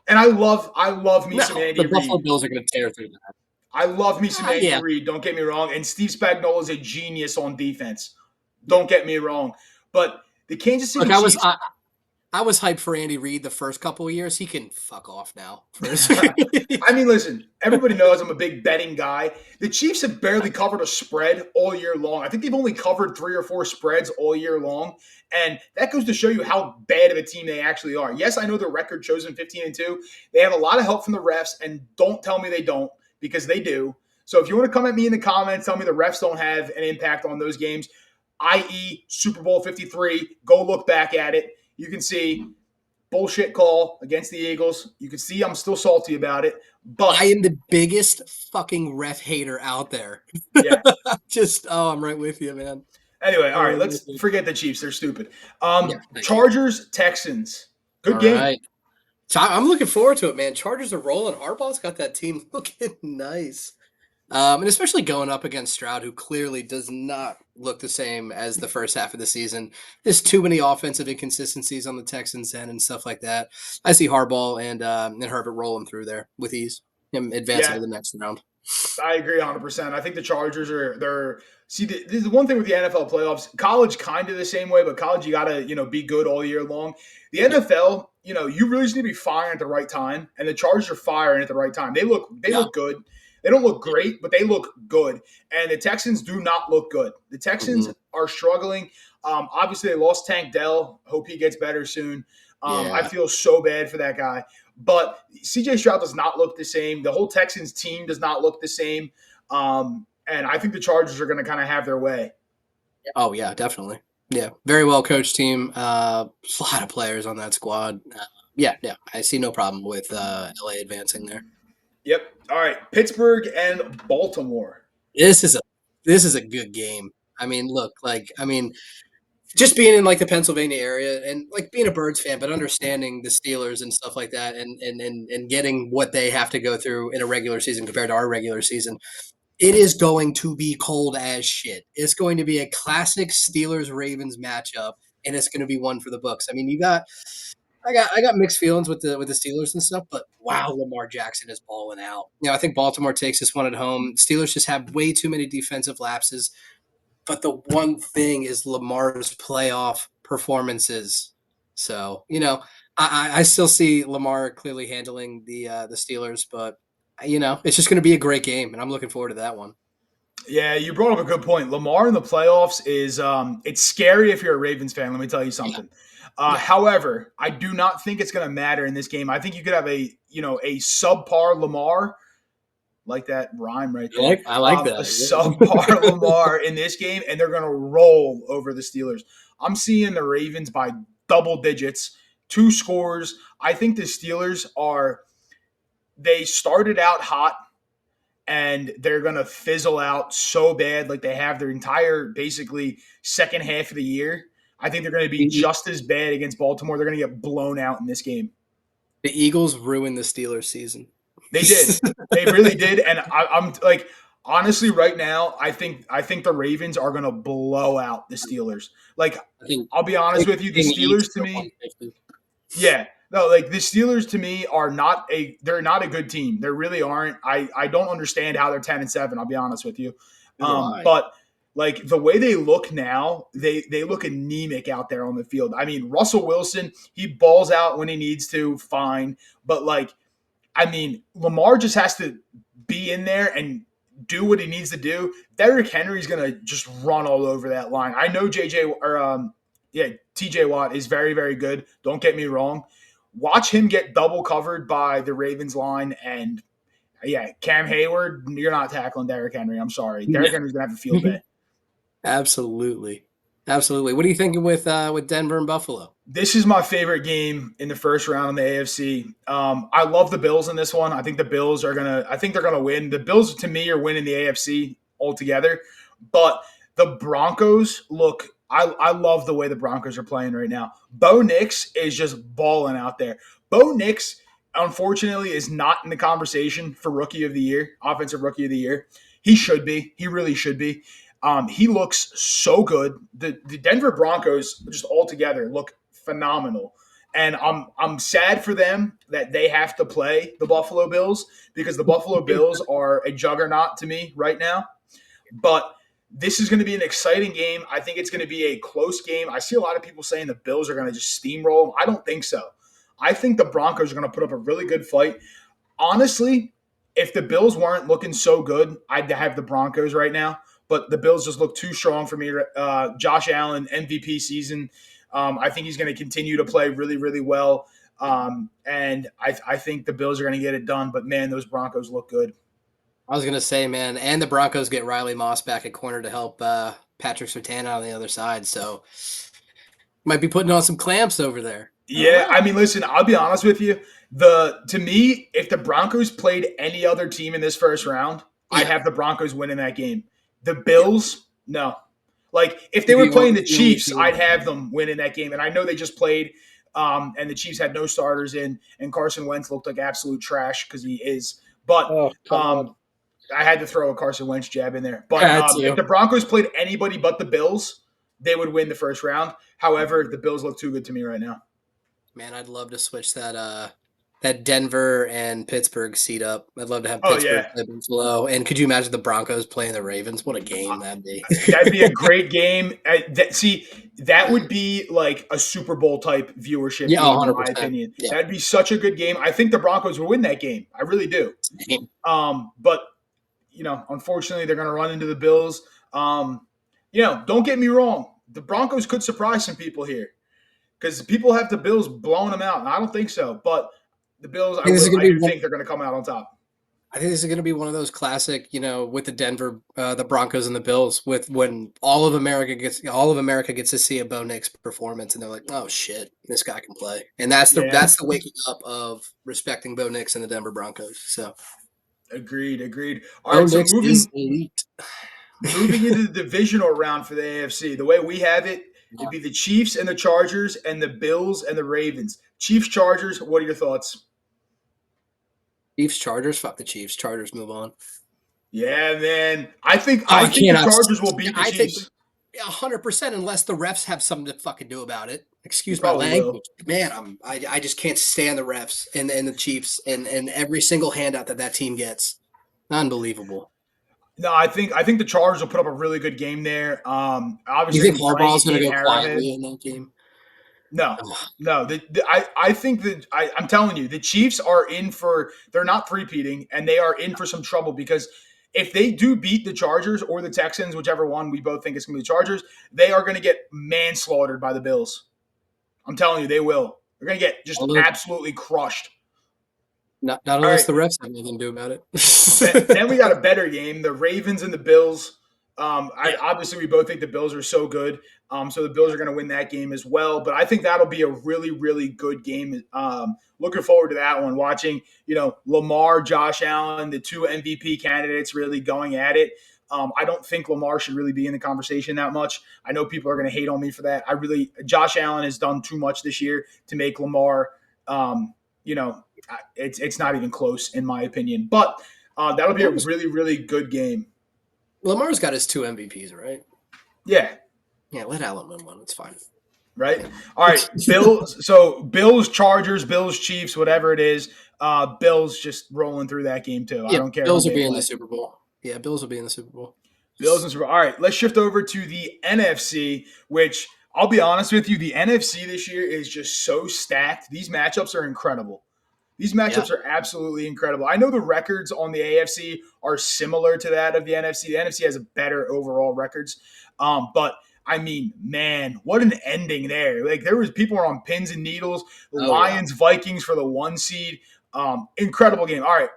And I love me some Andy Reid. The Buffalo Bills are going to tear through that. I love me some Andy Reid. Don't get me wrong. And Steve Spagnuolo is a genius on defense. Don't get me wrong. But the Kansas City Chiefs. I was hyped for Andy Reid the first couple of years. He can fuck off now. I mean, listen, everybody knows I'm a big betting guy. The Chiefs have barely covered a spread all year long. I think they've only covered 3 or 4 spreads all year long. And that goes to show you how bad of a team they actually are. Yes, I know the record shows them 15-2. They have a lot of help from the refs, and don't tell me they don't, because they do. So if you want to come at me in the comments, tell me the refs don't have an impact on those games, i.e. Super Bowl 53, go look back at it. You can see bullshit call against the Eagles. You can see I'm still salty about it. But I am the biggest fucking ref hater out there. Yeah. I'm right with you, man. Anyway, all right, let's forget the Chiefs. They're stupid. Chargers, Texans. Good game. Right. So I'm looking forward to it, man. Chargers are rolling. Harbaugh's got that team looking nice. And especially going up against Stroud, who clearly does not look the same as the first half of the season. There's too many offensive inconsistencies on the Texans' end and stuff like that. I see Harbaugh and Herbert rolling through there with ease, him advancing to the next round. I agree 100%. I think the Chargers this is one thing with the NFL playoffs. College kind of the same way, but college you got to, be good all year long. The NFL, you really just need to be firing at the right time, and the Chargers are firing at the right time. They look good. They don't look great, but they look good. And the Texans do not look good. The Texans are struggling. Obviously, they lost Tank Dell. Hope he gets better soon. I feel so bad for that guy. But C.J. Stroud does not look the same. The whole Texans team does not look the same. And I think the Chargers are going to kind of have their way. Oh, yeah, definitely. Yeah, very well coached team. A lot of players on that squad. Yeah, I see no problem with LA advancing there. Yep. All right. Pittsburgh and Baltimore. This is a good game. I mean, look, just being in the Pennsylvania area and being a Birds fan, but understanding the Steelers and stuff like that and getting what they have to go through in a regular season compared to our regular season. It is going to be cold as shit. It's going to be a classic Steelers-Ravens matchup, and it's going to be one for the books. I mean, I got mixed feelings with the Steelers and stuff, but wow, Lamar Jackson is balling out. I think Baltimore takes this one at home. Steelers just have way too many defensive lapses, but the one thing is Lamar's playoff performances. So, I still see Lamar clearly handling the Steelers, but it's just going to be a great game, and I'm looking forward to that one. Yeah, you brought up a good point. Lamar in the playoffs is it's scary if you're a Ravens fan. Let me tell you Yeah, something. yeah, However, I do not think it's going to matter in this game. I think you could have a subpar Lamar, like that rhyme right there. I like A that. subpar Lamar in this game, and they're going to roll over the Steelers. I'm seeing the Ravens by double digits, 2 scores. I think the Steelers they started out hot and they're going to fizzle out so bad like they have their entire basically second half of the year. I think they're going to be the, just as bad against Baltimore. They're going to get blown out in this game. the Eagles ruined the Steelers season. They did. They really did. And I'm like, honestly, right now, I think the Ravens are going to blow out the Steelers. Like, I'll be I honest think with you, the the Eagles Steelers to are me, 150. yeah. No, like the Steelers to me are they're not a good team. They really aren't. I don't understand how they're 10-7, I'll be honest with you. Neither do I. But like the way they look now, they look anemic out there on the field. I mean, Russell Wilson, he balls out when he needs to, fine. But like, I mean, Lamar just has to be in there and do what he needs to do. Derrick Henry's gonna just run all over that line. I know TJ Watt is very, very good. Don't get me wrong. Watch him get double covered by the Ravens line, and yeah, Cam Hayward, you're not tackling Derrick Henry. I'm sorry, Derrick Henry's gonna have a field day. Absolutely, absolutely. What are you thinking with Denver and Buffalo? This is my favorite game in the first round in the AFC. I love the Bills in this one. I think the Bills are gonna. I think they're gonna win. The Bills, to me, are winning the AFC altogether. But the Broncos look. I love the way the Broncos are playing right now. Bo Nix is just balling out there. Bo Nix, unfortunately, is not in the conversation for Rookie of the Year, Offensive Rookie of the Year. He should be. He really should be. He looks so good. The Denver Broncos just altogether look phenomenal. And I'm sad for them that they have to play the Buffalo Bills because the Buffalo Bills are a juggernaut to me right now. But this is going to be an exciting game. I think it's going to be a close game. I see a lot of people saying the Bills are going to just steamroll them. I don't think so. I think the Broncos are going to put up a really good fight. Honestly, if the Bills weren't looking so good, I'd have the Broncos right now. But the Bills just look too strong for me. Josh Allen, MVP season. I think he's going to continue to play really, really well. And I think the Bills are going to get it done. But, man, those Broncos look good. I was gonna say, man, and the Broncos get Riley Moss back at corner to help Patrick Surtain on the other side, so might be putting on some clamps over there. I don't Yeah, know. I mean, listen, I'll be honest with you. To me, if the Broncos played any other team in this first round, I'd Yeah, have the Broncos winning that game. The yeah. Bills, no. Like if they It'd were be playing the the only Chiefs, team. I'd have them winning that game. And I know they just played, and the Chiefs had no starters in, and Carson Wentz looked like absolute trash because he is. But Oh, come on. I had to throw a Carson Wentz jab in there. But Had if to. the Broncos played anybody but the Bills, they would win the first round. However, the Bills look too good to me right now. Man, I'd love to switch that Denver and Pittsburgh seat up. I'd love to have Oh Pittsburgh yeah, play Buffalo. And could you imagine the Broncos playing the Ravens? What a game that'd be. that'd be a great game. That would be like a Super Bowl type viewership Yeah, game, in my 100%. opinion. Yeah. That'd be such a good game. I think the Broncos will win that game. I really do. Same. But unfortunately, they're going to run into the Bills. Don't get me wrong. The Broncos could surprise some people here because people have the Bills blowing them out, and I don't think so. But the Bills, I think this is gonna I be do one think they're going to come out on top. I think this is going to be one of those classic, with the Denver, the Broncos and the Bills, with when all of America gets to see a Bo Nix performance, and they're like, "Oh shit, this guy can play," and Yeah, that's the waking up of respecting Bo Nix and the Denver Broncos. So agreed. All Bo right, so Nix is moving elite. moving into the divisional round for the AFC, the way we have it, it'd Yeah. be the Chiefs and the Chargers and the Bills and the Ravens. Chiefs, Chargers, what are your thoughts? Chiefs, Chargers, fuck the Chiefs. Chargers move on. Yeah, man. I think Oh, I I think the cannot. Chargers will beat the I think Chiefs. 100% unless the refs have something to fucking do about it. They Excuse my probably language, will. man. I just can't stand the refs and the Chiefs and every single handout that team gets. Unbelievable. No, I think the Chargers will put up a really good game there. You Obviously, think they're gonna be playing Harbaugh's going to in go Arrowhead. quietly in that game? No, no. I think that I'm telling you, the Chiefs are in for. They're not three-peating, and they are in for some trouble because if they do beat the Chargers or the Texans, whichever one we both think is going to be the Chargers, they are going to get manslaughtered by the Bills. I'm telling you, they will. They're going to get just absolutely crushed. Not All unless right. the refs have anything to do about it. Then we got a better game: the Ravens and the Bills. Obviously, we both think the Bills are so good, so the Bills are going to win that game as well. But I think that'll be a really, really good game. Looking forward to that one. Watching, Lamar, Josh Allen, the two MVP candidates, really going at it. I don't think Lamar should really be in the conversation that much. I know people are going to hate on me for that. Josh Allen has done too much this year to make Lamar. It's not even close in my opinion. But that'll be a really, really good game. Lamar's got his 2 MVPs, right? Yeah. Yeah, let Allen win one. It's fine. Right? Yeah. All right. Bills, Chargers, Bills, Chiefs, whatever it is. Bills just rolling through that game too. Yeah, I don't care. Bills will be in the Super Bowl. Yeah, Bills will be in the Super Bowl. Bills and Super Bowl. All right, let's shift over to the NFC, which I'll be honest with you, the NFC this year is just so stacked. These matchups are incredible. These matchups are absolutely incredible. I know the records on the AFC are similar to that of the NFC. The NFC has better overall records. But I mean, man, what an ending there. Like there was people were on pins and needles. Lions, Vikings for the 1 seed. Incredible game. All right.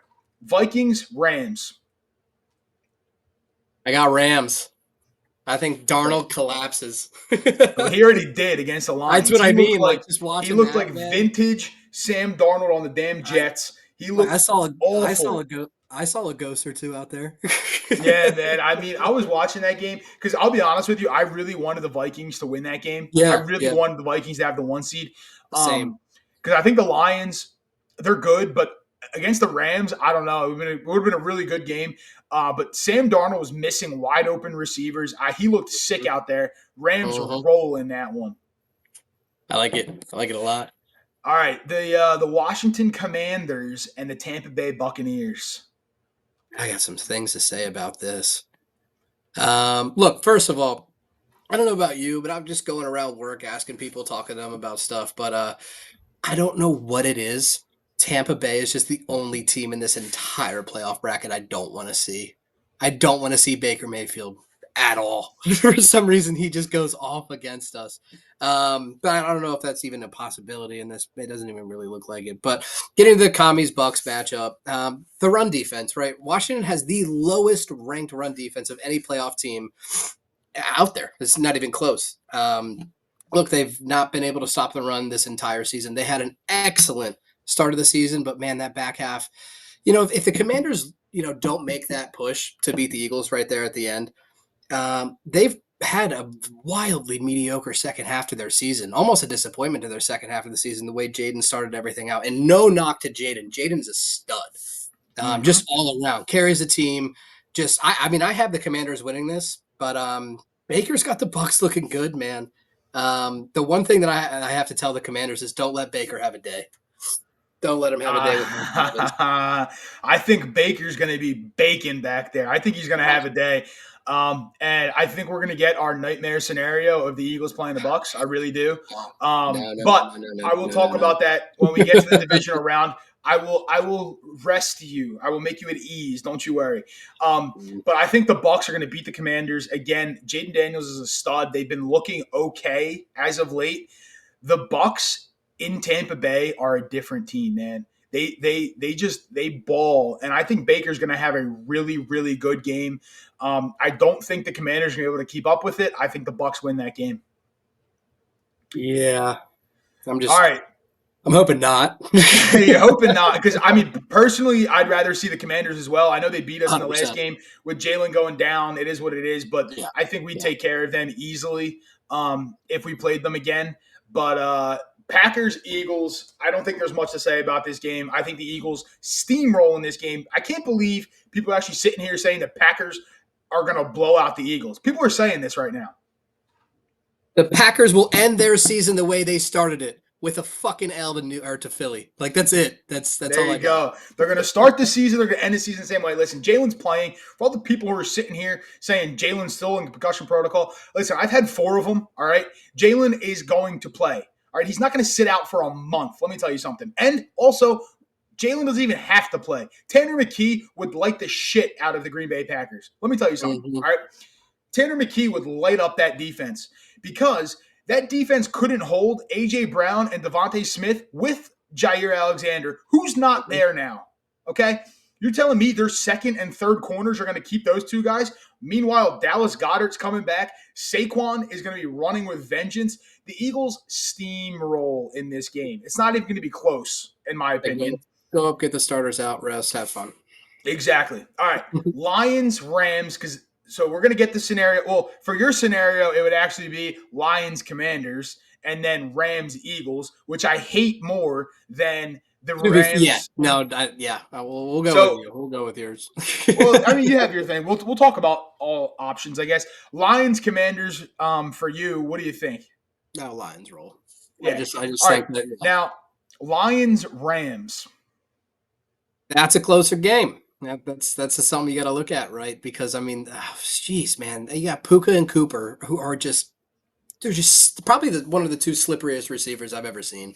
Vikings, Rams. I got Rams. I think Darnold collapses. Well, he already did against the Lions. That's what I mean. Like just watching. He looked like vintage Sam Darnold on the damn Jets. He looked awful. I saw a ghost or two out there. Yeah, man. I mean, I was watching that game because I'll be honest with you, I really wanted the Vikings to win that game. Yeah, I really wanted the Vikings to have the 1 seed. Same. Because I think the Lions, they're good, but against the Rams, I don't know. It would have been a really good game. But Sam Darnold was missing wide open receivers. He looked sick out there. Rams roll in that one. I like it. I like it a lot. All right, the Washington Commanders and the Tampa Bay Buccaneers. I got some things to say about this. Look, first of all, I don't know about you, but I'm just going around work asking people, talking to them about stuff. But I don't know what it is. Tampa Bay is just the only team in this entire playoff bracket I don't want to see. I don't want to see Baker Mayfield at all. For some reason, he just goes off against us. But I don't know if that's even a possibility in this. It doesn't even really look like it. But getting to the Commies-Bucks matchup, the run defense, right? Washington has the lowest ranked run defense of any playoff team out there. It's not even close. Look, they've not been able to stop the run this entire season. They had an excellent start of the season, but man, that back half, if the Commanders, don't make that push to beat the Eagles right there at the end, they've had a wildly mediocre second half to their season, almost a disappointment to their second half of the season, the way Jaden started everything out. And no knock to Jaden. Jaden's a stud. Just all around. Carries the team. I have the Commanders winning this, but Baker's got the Bucs looking good, man. The one thing that I have to tell the Commanders is don't let Baker have a day. Don't let him have a day with I think Baker's going to be baking back there. I think he's going to have a day. And I think we're going to get our nightmare scenario of the Eagles playing the Bucs. I really do. But I will talk about that when we get to the divisional round. I will rest you. I will make you at ease. Don't you worry. But I think the Bucs are going to beat the Commanders again. Jaden Daniels is a stud. They've been looking okay as of late. The Bucs in Tampa Bay are a different team, man. They ball, and I think Baker's going to have a really, really good game. I don't think the Commanders are going to be able to keep up with it. I think the Bucs win that game. Yeah, all right. I'm hoping not. You're hoping not, because personally, I'd rather see the Commanders as well. I know they beat us 100%. In the last game with Jalen going down. It is what it is, but I think we take care of them easily if we played them again. But Packers, Eagles, I don't think there's much to say about this game. I think the Eagles steamroll in this game. I can't believe people are actually sitting here saying the Packers are going to blow out the Eagles. People are saying this right now. The Packers will end their season the way they started it, with a fucking L to Philly. Like, that's it. That's there all I got. Go. They're going to start the season. They're going to end the season the same way. Listen, Jalen's playing. For all the people who are sitting here saying Jalen's still in concussion protocol, listen, I've had 4 of them, all right? Jalen is going to play. All right, he's not going to sit out for a month. Let me tell you something. And also, Jalen doesn't even have to play. Tanner McKee would light the shit out of the Green Bay Packers. Let me tell you something. Mm-hmm. All right, Tanner McKee would light up that defense because that defense couldn't hold A.J. Brown and Devontae Smith with Jair Alexander, who's not there now. Okay? You're telling me their second and third corners are going to keep those two guys? Meanwhile, Dallas Goedert's coming back. Saquon is going to be running with vengeance. The Eagles steamroll in this game. It's not even going to be close, in my opinion. Go up, get the starters out, rest, have fun. Exactly. All right. Lions, Rams, because so we're going to get the scenario. Well, for your scenario, it would actually be Lions, Commanders, and then Rams, Eagles, which I hate more than the Rams. Yeah, no, we'll go with you. We'll go with yours. Well, I mean, you have your thing. We'll talk about all options, I guess. Lions, Commanders, for you, what do you think? No, Lions roll. Yeah. I just all think right. that Now, Lions, Rams. That's a closer game. That's something you got to look at, right? Because I mean, jeez, man, you got Puka and Cooper, who are they're just probably one of the two slipperiest receivers I've ever seen.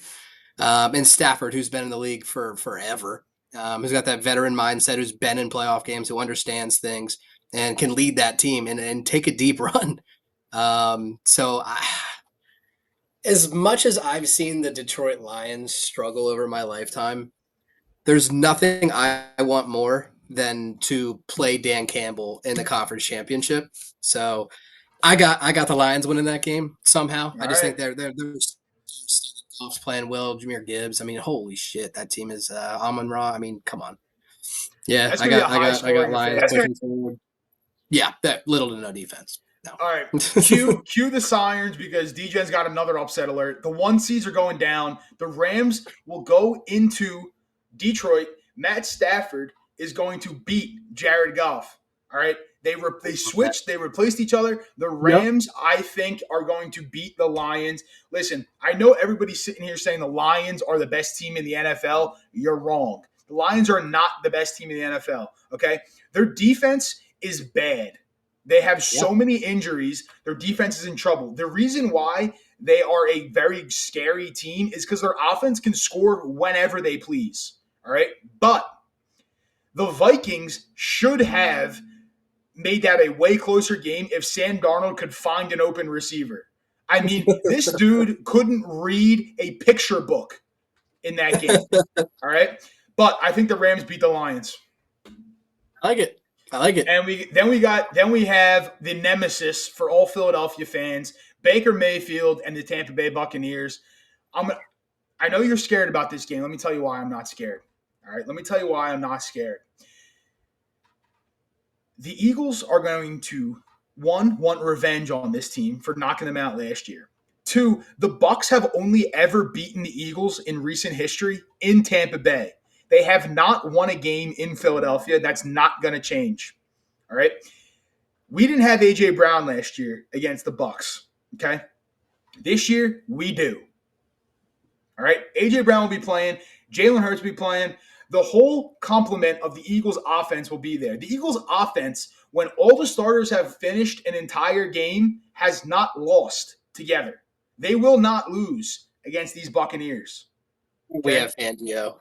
And Stafford, who's been in the league for forever, who's got that veteran mindset, who's been in playoff games, who understands things and can lead that team and take a deep run. As much as I've seen the Detroit Lions struggle over my lifetime, there's nothing I want more than to play Dan Campbell in the conference championship. So I got the Lions winning that game somehow. I just think they're playing well. Jahmyr Gibbs. I mean, holy shit, that team is Amon-Ra. I mean, come on. Yeah, I got Lions pushing forward. Yeah, that little to no defense. No. All right, cue the sirens because Degens got another upset alert. The 1 seeds are going down. The Rams will go into Detroit. Matt Stafford is going to beat Jared Goff. All right, they switched. They replaced each other. The Rams, I think, are going to beat the Lions. Listen, I know everybody's sitting here saying the Lions are the best team in the NFL. You're wrong. The Lions are not the best team in the NFL. Okay, their defense is bad. They have so many injuries. Their defense is in trouble. The reason why they are a very scary team is because their offense can score whenever they please. All right. But the Vikings should have made that a way closer game if Sam Darnold could find an open receiver. I mean, this dude couldn't read a picture book in that game. All right. But I think the Rams beat the Lions. I like it. And we have the nemesis for all Philadelphia fans, Baker Mayfield and the Tampa Bay Buccaneers. I know you're scared about this game. Let me tell you why I'm not scared. All right, let me tell you why I'm not scared. The Eagles are going to, 1, want revenge on this team for knocking them out last year. 2, the Bucs have only ever beaten the Eagles in recent history in Tampa Bay. They have not won a game in Philadelphia. That's not going to change. All right. We didn't have A.J. Brown last year against the Bucs. Okay. This year, we do. All right. A.J. Brown will be playing. Jalen Hurts will be playing. The whole complement of the Eagles' offense will be there. The Eagles' offense, when all the starters have finished an entire game, has not lost together. They will not lose against these Buccaneers. Okay? We have Fangio.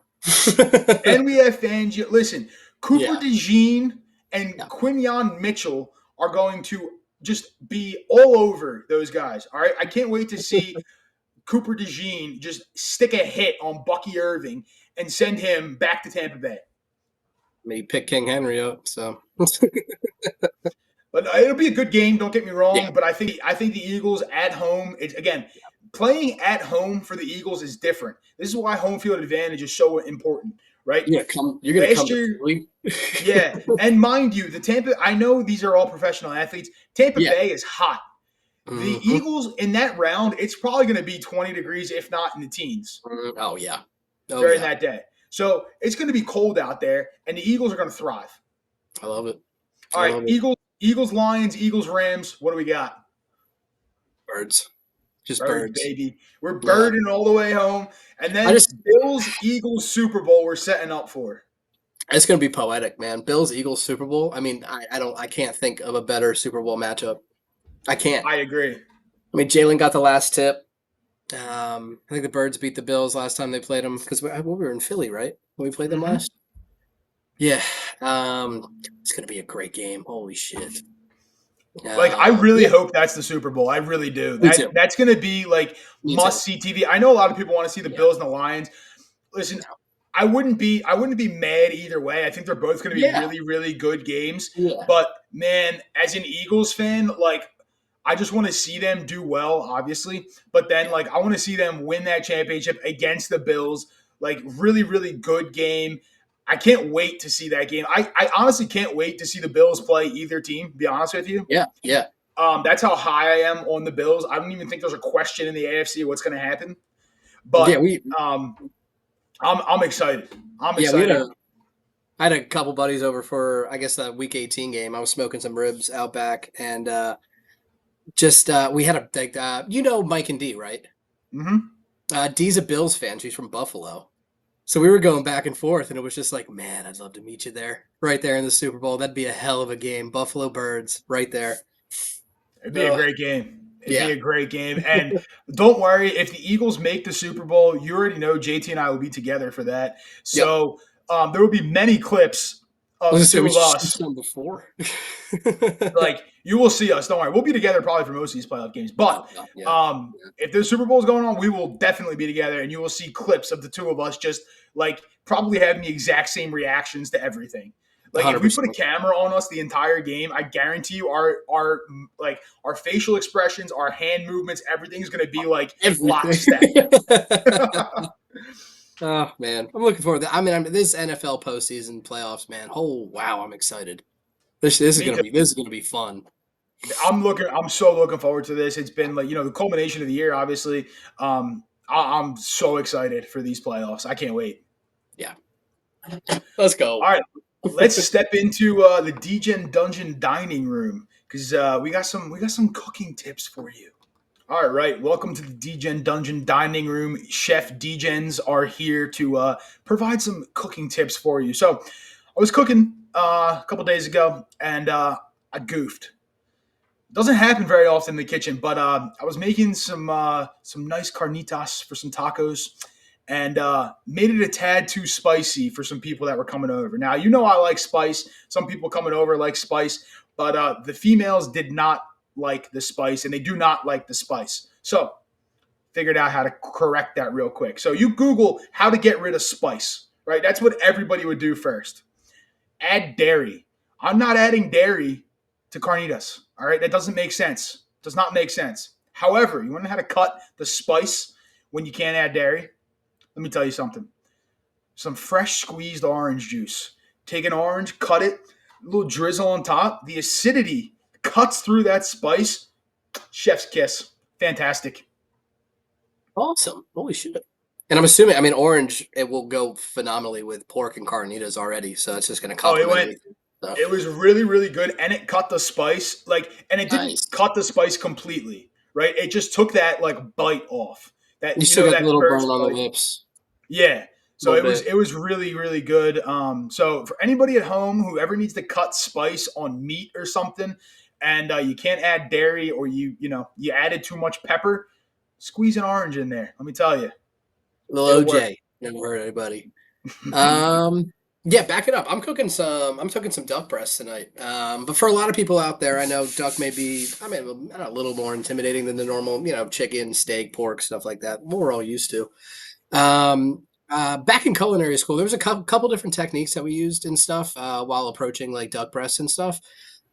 And we have Fangio. Listen, Cooper DeJean and Quinyon Mitchell are going to just be all over those guys. All right. I can't wait to see Cooper DeJean just stick a hit on Bucky Irving and send him back to Tampa Bay. Maybe pick King Henry up. So, but it'll be a good game. Don't get me wrong. But I think the Eagles at home. Playing at home for the Eagles is different. This is why home field advantage is so important, right? You're going to come to Philly. Yeah, and mind you, the Tampa. I know these are all professional athletes. Tampa Bay is hot. The Eagles in that round, it's probably going to be 20 degrees, if not in the teens. Oh yeah, during that day. So it's going to be cold out there, and the Eagles are going to thrive. I love it. All right, Eagles, Lions, Eagles, Rams. What do we got? Birds. Just birds, baby. We're birding all the way home. And then Bills, Eagles, Super Bowl we're setting up for. It's going to be poetic, man. Bills, Eagles, Super Bowl. I mean, I can't think of a better Super Bowl matchup. I can't. I agree. I mean, Jalen got the last tip. I think the Birds beat the Bills last time they played them because we were in Philly, right? When we played them Hmm. last. Yeah. It's gonna be a great game. Holy shit. Like, I really Yeah. hope that's the Super Bowl. I really do. Me too. That's going to be like Me too. must see TV. I know a lot of people want to see the Yeah. Bills and the Lions. Listen, I wouldn't be mad either way. I think they're both going to be Yeah. really really good games. Yeah. But man, as an Eagles fan, like I just want to see them do well, obviously. But then Yeah. like I want to see them win that championship against the Bills. Like really really good game. I can't wait to see that game. I honestly can't wait to see the Bills play either team, to be honest with you. Yeah. Yeah. That's how high I am on the Bills. I don't even think there's a question in the AFC what's going to happen. Yeah. But um, I'm excited. I'm Yeah, we had excited. I had a couple buddies over for I guess the week 18 game. I was smoking some ribs out back and just we had a like Mike and D, right? Hmm. D's a Bills fan. She's from Buffalo. So we were going back and forth and it was just like, man, I'd love to meet you there. Right there in the Super Bowl. That'd be a hell of a game. Buffalo Birds right there. It'd be a Oh, great game. It'd be yeah. a great game. And don't worry, if the Eagles make the Super Bowl, you already know JT and I will be together for that. Yep. So there will be many clips I of was the gonna say two we of should shoot us. some before. Like you will see us. Don't worry, we'll be together probably for most of these playoff games. But Oh, no, yeah. Yeah. if the Super Bowl is going on, we will definitely be together, and you will see clips of the two of us just like probably having the exact same reactions to everything. Like if we put a 100%. camera on us the entire game, I guarantee you our facial expressions, our hand movements, everything's going to be like Everything. lockstep. Oh man, I'm looking forward to that. I mean, this NFL postseason playoffs, man. Oh wow, I'm excited. This is Me gonna too. be this is gonna be fun. I'm so looking forward to this. It's been like the culmination of the year. Obviously, I'm so excited for these playoffs. I can't wait. Yeah, let's go. All right, let's step into the Degen Dungeon dining room because we got some cooking tips for you. All right, welcome to the Degen Dungeon dining room. Chef Degens are here to provide some cooking tips for you. So, I was cooking a couple days ago and I goofed. Doesn't happen very often in the kitchen, but I was making some nice carnitas for some tacos, and made it a tad too spicy for some people that were coming over. Now I like spice. Some people coming over like spice, but the females did not like the spice, and they do not like the spice. So figured out how to correct that real quick. So you Google how to get rid of spice, right? That's what everybody would do first. Add dairy. I'm not adding dairy to carnitas. All right, that doesn't make sense. Does not make sense. However, you want to know how to cut the spice when you can't add dairy? Let me tell you something. Some fresh squeezed orange juice. Take an orange, cut it, a little drizzle on top. The acidity cuts through that spice. Chef's kiss. Fantastic. Awesome. Holy shit. And I'm assuming, I mean, orange it will go phenomenally with pork and carnitas already, so it's just gonna Oh, it complement went everything. So It was really, really good, and it cut the spice and it didn't nice. cut the spice completely, right? It just took that like bite off You still got the that little burn first on the bite. lips Yeah. a So little it was bit. it was really, really good. So for anybody at home who ever needs to cut spice on meat or something, and you can't add dairy or you added too much pepper, squeeze an orange in there. Let me tell you, Little it'll work. OJ. Never hurt anybody. Um, yeah, back it up. I'm cooking some duck breasts tonight. But for a lot of people out there, I know duck may be, I mean, a little more intimidating than the normal, chicken, steak, pork, stuff like that. What we're all used to. Back in culinary school, there was a couple different techniques that we used and stuff while approaching like duck breasts and stuff.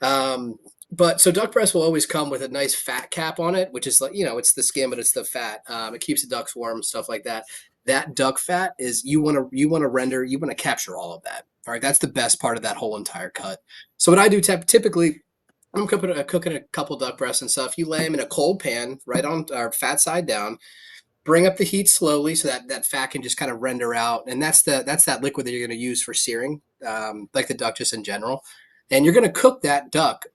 Um, but so duck breast will always come with a nice fat cap on it, which is like, it's the skin, but it's the fat. It keeps the ducks warm, stuff like that. That duck fat is you want to capture all of that. All right, that's the best part of that whole entire cut. So what I do typically, I'm cooking a couple duck breasts and stuff. You lay them in a cold pan, right on our fat side down. Bring up the heat slowly so that fat can just kind of render out, and that's that liquid that you're going to use for searing, like the duck just in general. And you're going to cook that duck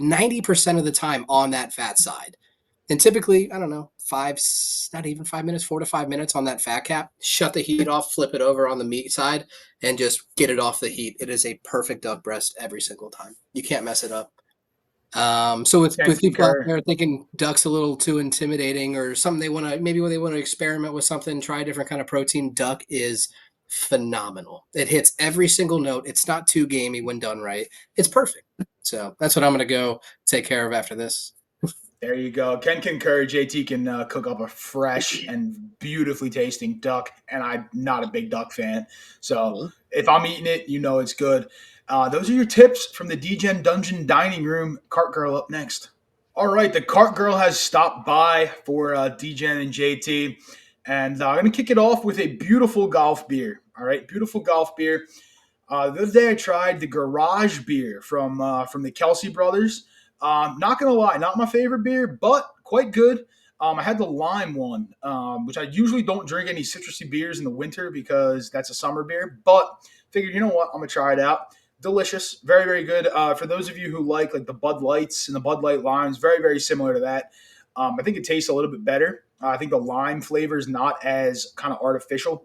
90% of the time on that fat side. And typically, I don't know, not even 5 minutes, 4 to 5 minutes on that fat cap. Shut the heat off, flip it over on the meat side, and just get it off the heat. It is a perfect duck breast every single time. You can't mess it up. So with Can't people out concur. there thinking duck's a little too intimidating or something they want to maybe when they want to experiment with something, try a different kind of protein, duck is phenomenal. It hits every single note. It's not too gamey when done right. It's perfect. So that's what I'm gonna go take care of after this. There you go. Can concur. JT can cook up a fresh and beautifully tasting duck, and I'm not a big duck fan. So Well, if I'm eating it, you know it's good. Those are your tips from the Degen Dungeon Dining Room. Cart Girl up next. All right, the Cart Girl has stopped by for Degen and JT, and I'm going to kick it off with a beautiful golf beer. All right, beautiful golf beer. The other day I tried the Garage beer from the Kelsey brothers. Not gonna lie, not my favorite beer, but quite good. I had the lime one, which I usually don't drink any citrusy beers in the winter because that's a summer beer. But figured, you know what, I'm gonna try it out. Delicious, very very good. For those of you who like the Bud Lights and the Bud Light limes, very very similar to that. I think it tastes a little bit better. I think the lime flavor is not as kind of artificial.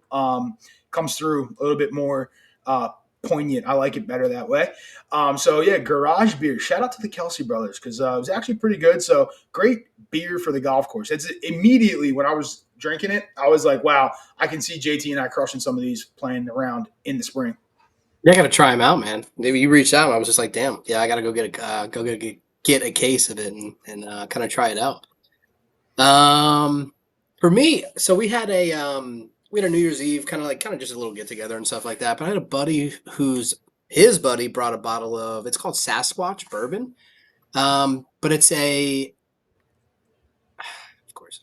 Comes through a little bit more uh, poignant. I like it better that way. So yeah, Garage beer. Shout out to the Kelsey brothers because it was actually pretty good. So great beer for the golf course. It's immediately when I was drinking it, I was like, wow, I can see JT and I crushing some of these playing around in the spring. yeah, I gotta try them out, man. Maybe you reached out. And I was just like, damn, yeah, I gotta get a case of it and kind of try it out. For me, so we had a New Year's Eve kind of just a little get together and stuff like that. But I had a buddy whose his buddy brought a bottle of it's called Sasquatch bourbon. But of course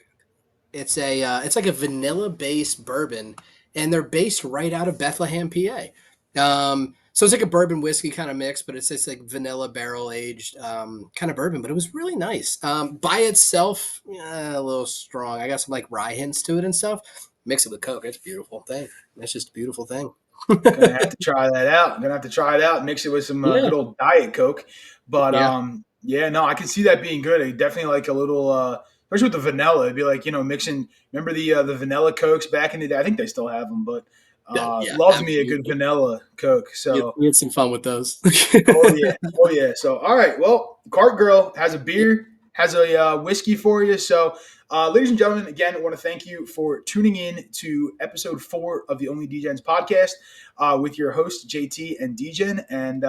it's like a vanilla based bourbon, and they're based right out of Bethlehem, PA. So it's like a bourbon whiskey kind of mix, but it's like vanilla barrel aged kind of bourbon. But it was really nice. By itself, a little strong. I got some like rye hints to it and stuff. Mix it with Coke. It's a beautiful thing. It's just a beautiful thing. Gonna have to try that out. Gonna have to try it out. Mix it with some Yeah. good old Diet Coke. But Yeah. yeah, no, I can see that being good. I definitely like a little, especially with the vanilla. It'd be like mixing. Remember the vanilla Cokes back in the day? I think they still have them, but Yeah. Yeah. love me a good Absolutely. vanilla Coke. So We had some fun with those. oh yeah, oh yeah. So all right, well, Cart Girl has a beer, has a whiskey for you. So, ladies and gentlemen, again, I want to thank you for tuning in to episode 4 of the Only Degens podcast with your hosts JT and Degen. And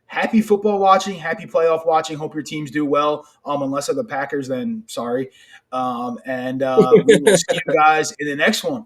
happy football watching, happy playoff watching. Hope your teams do well. Unless they're the Packers, then sorry. And we will see you guys in the next one.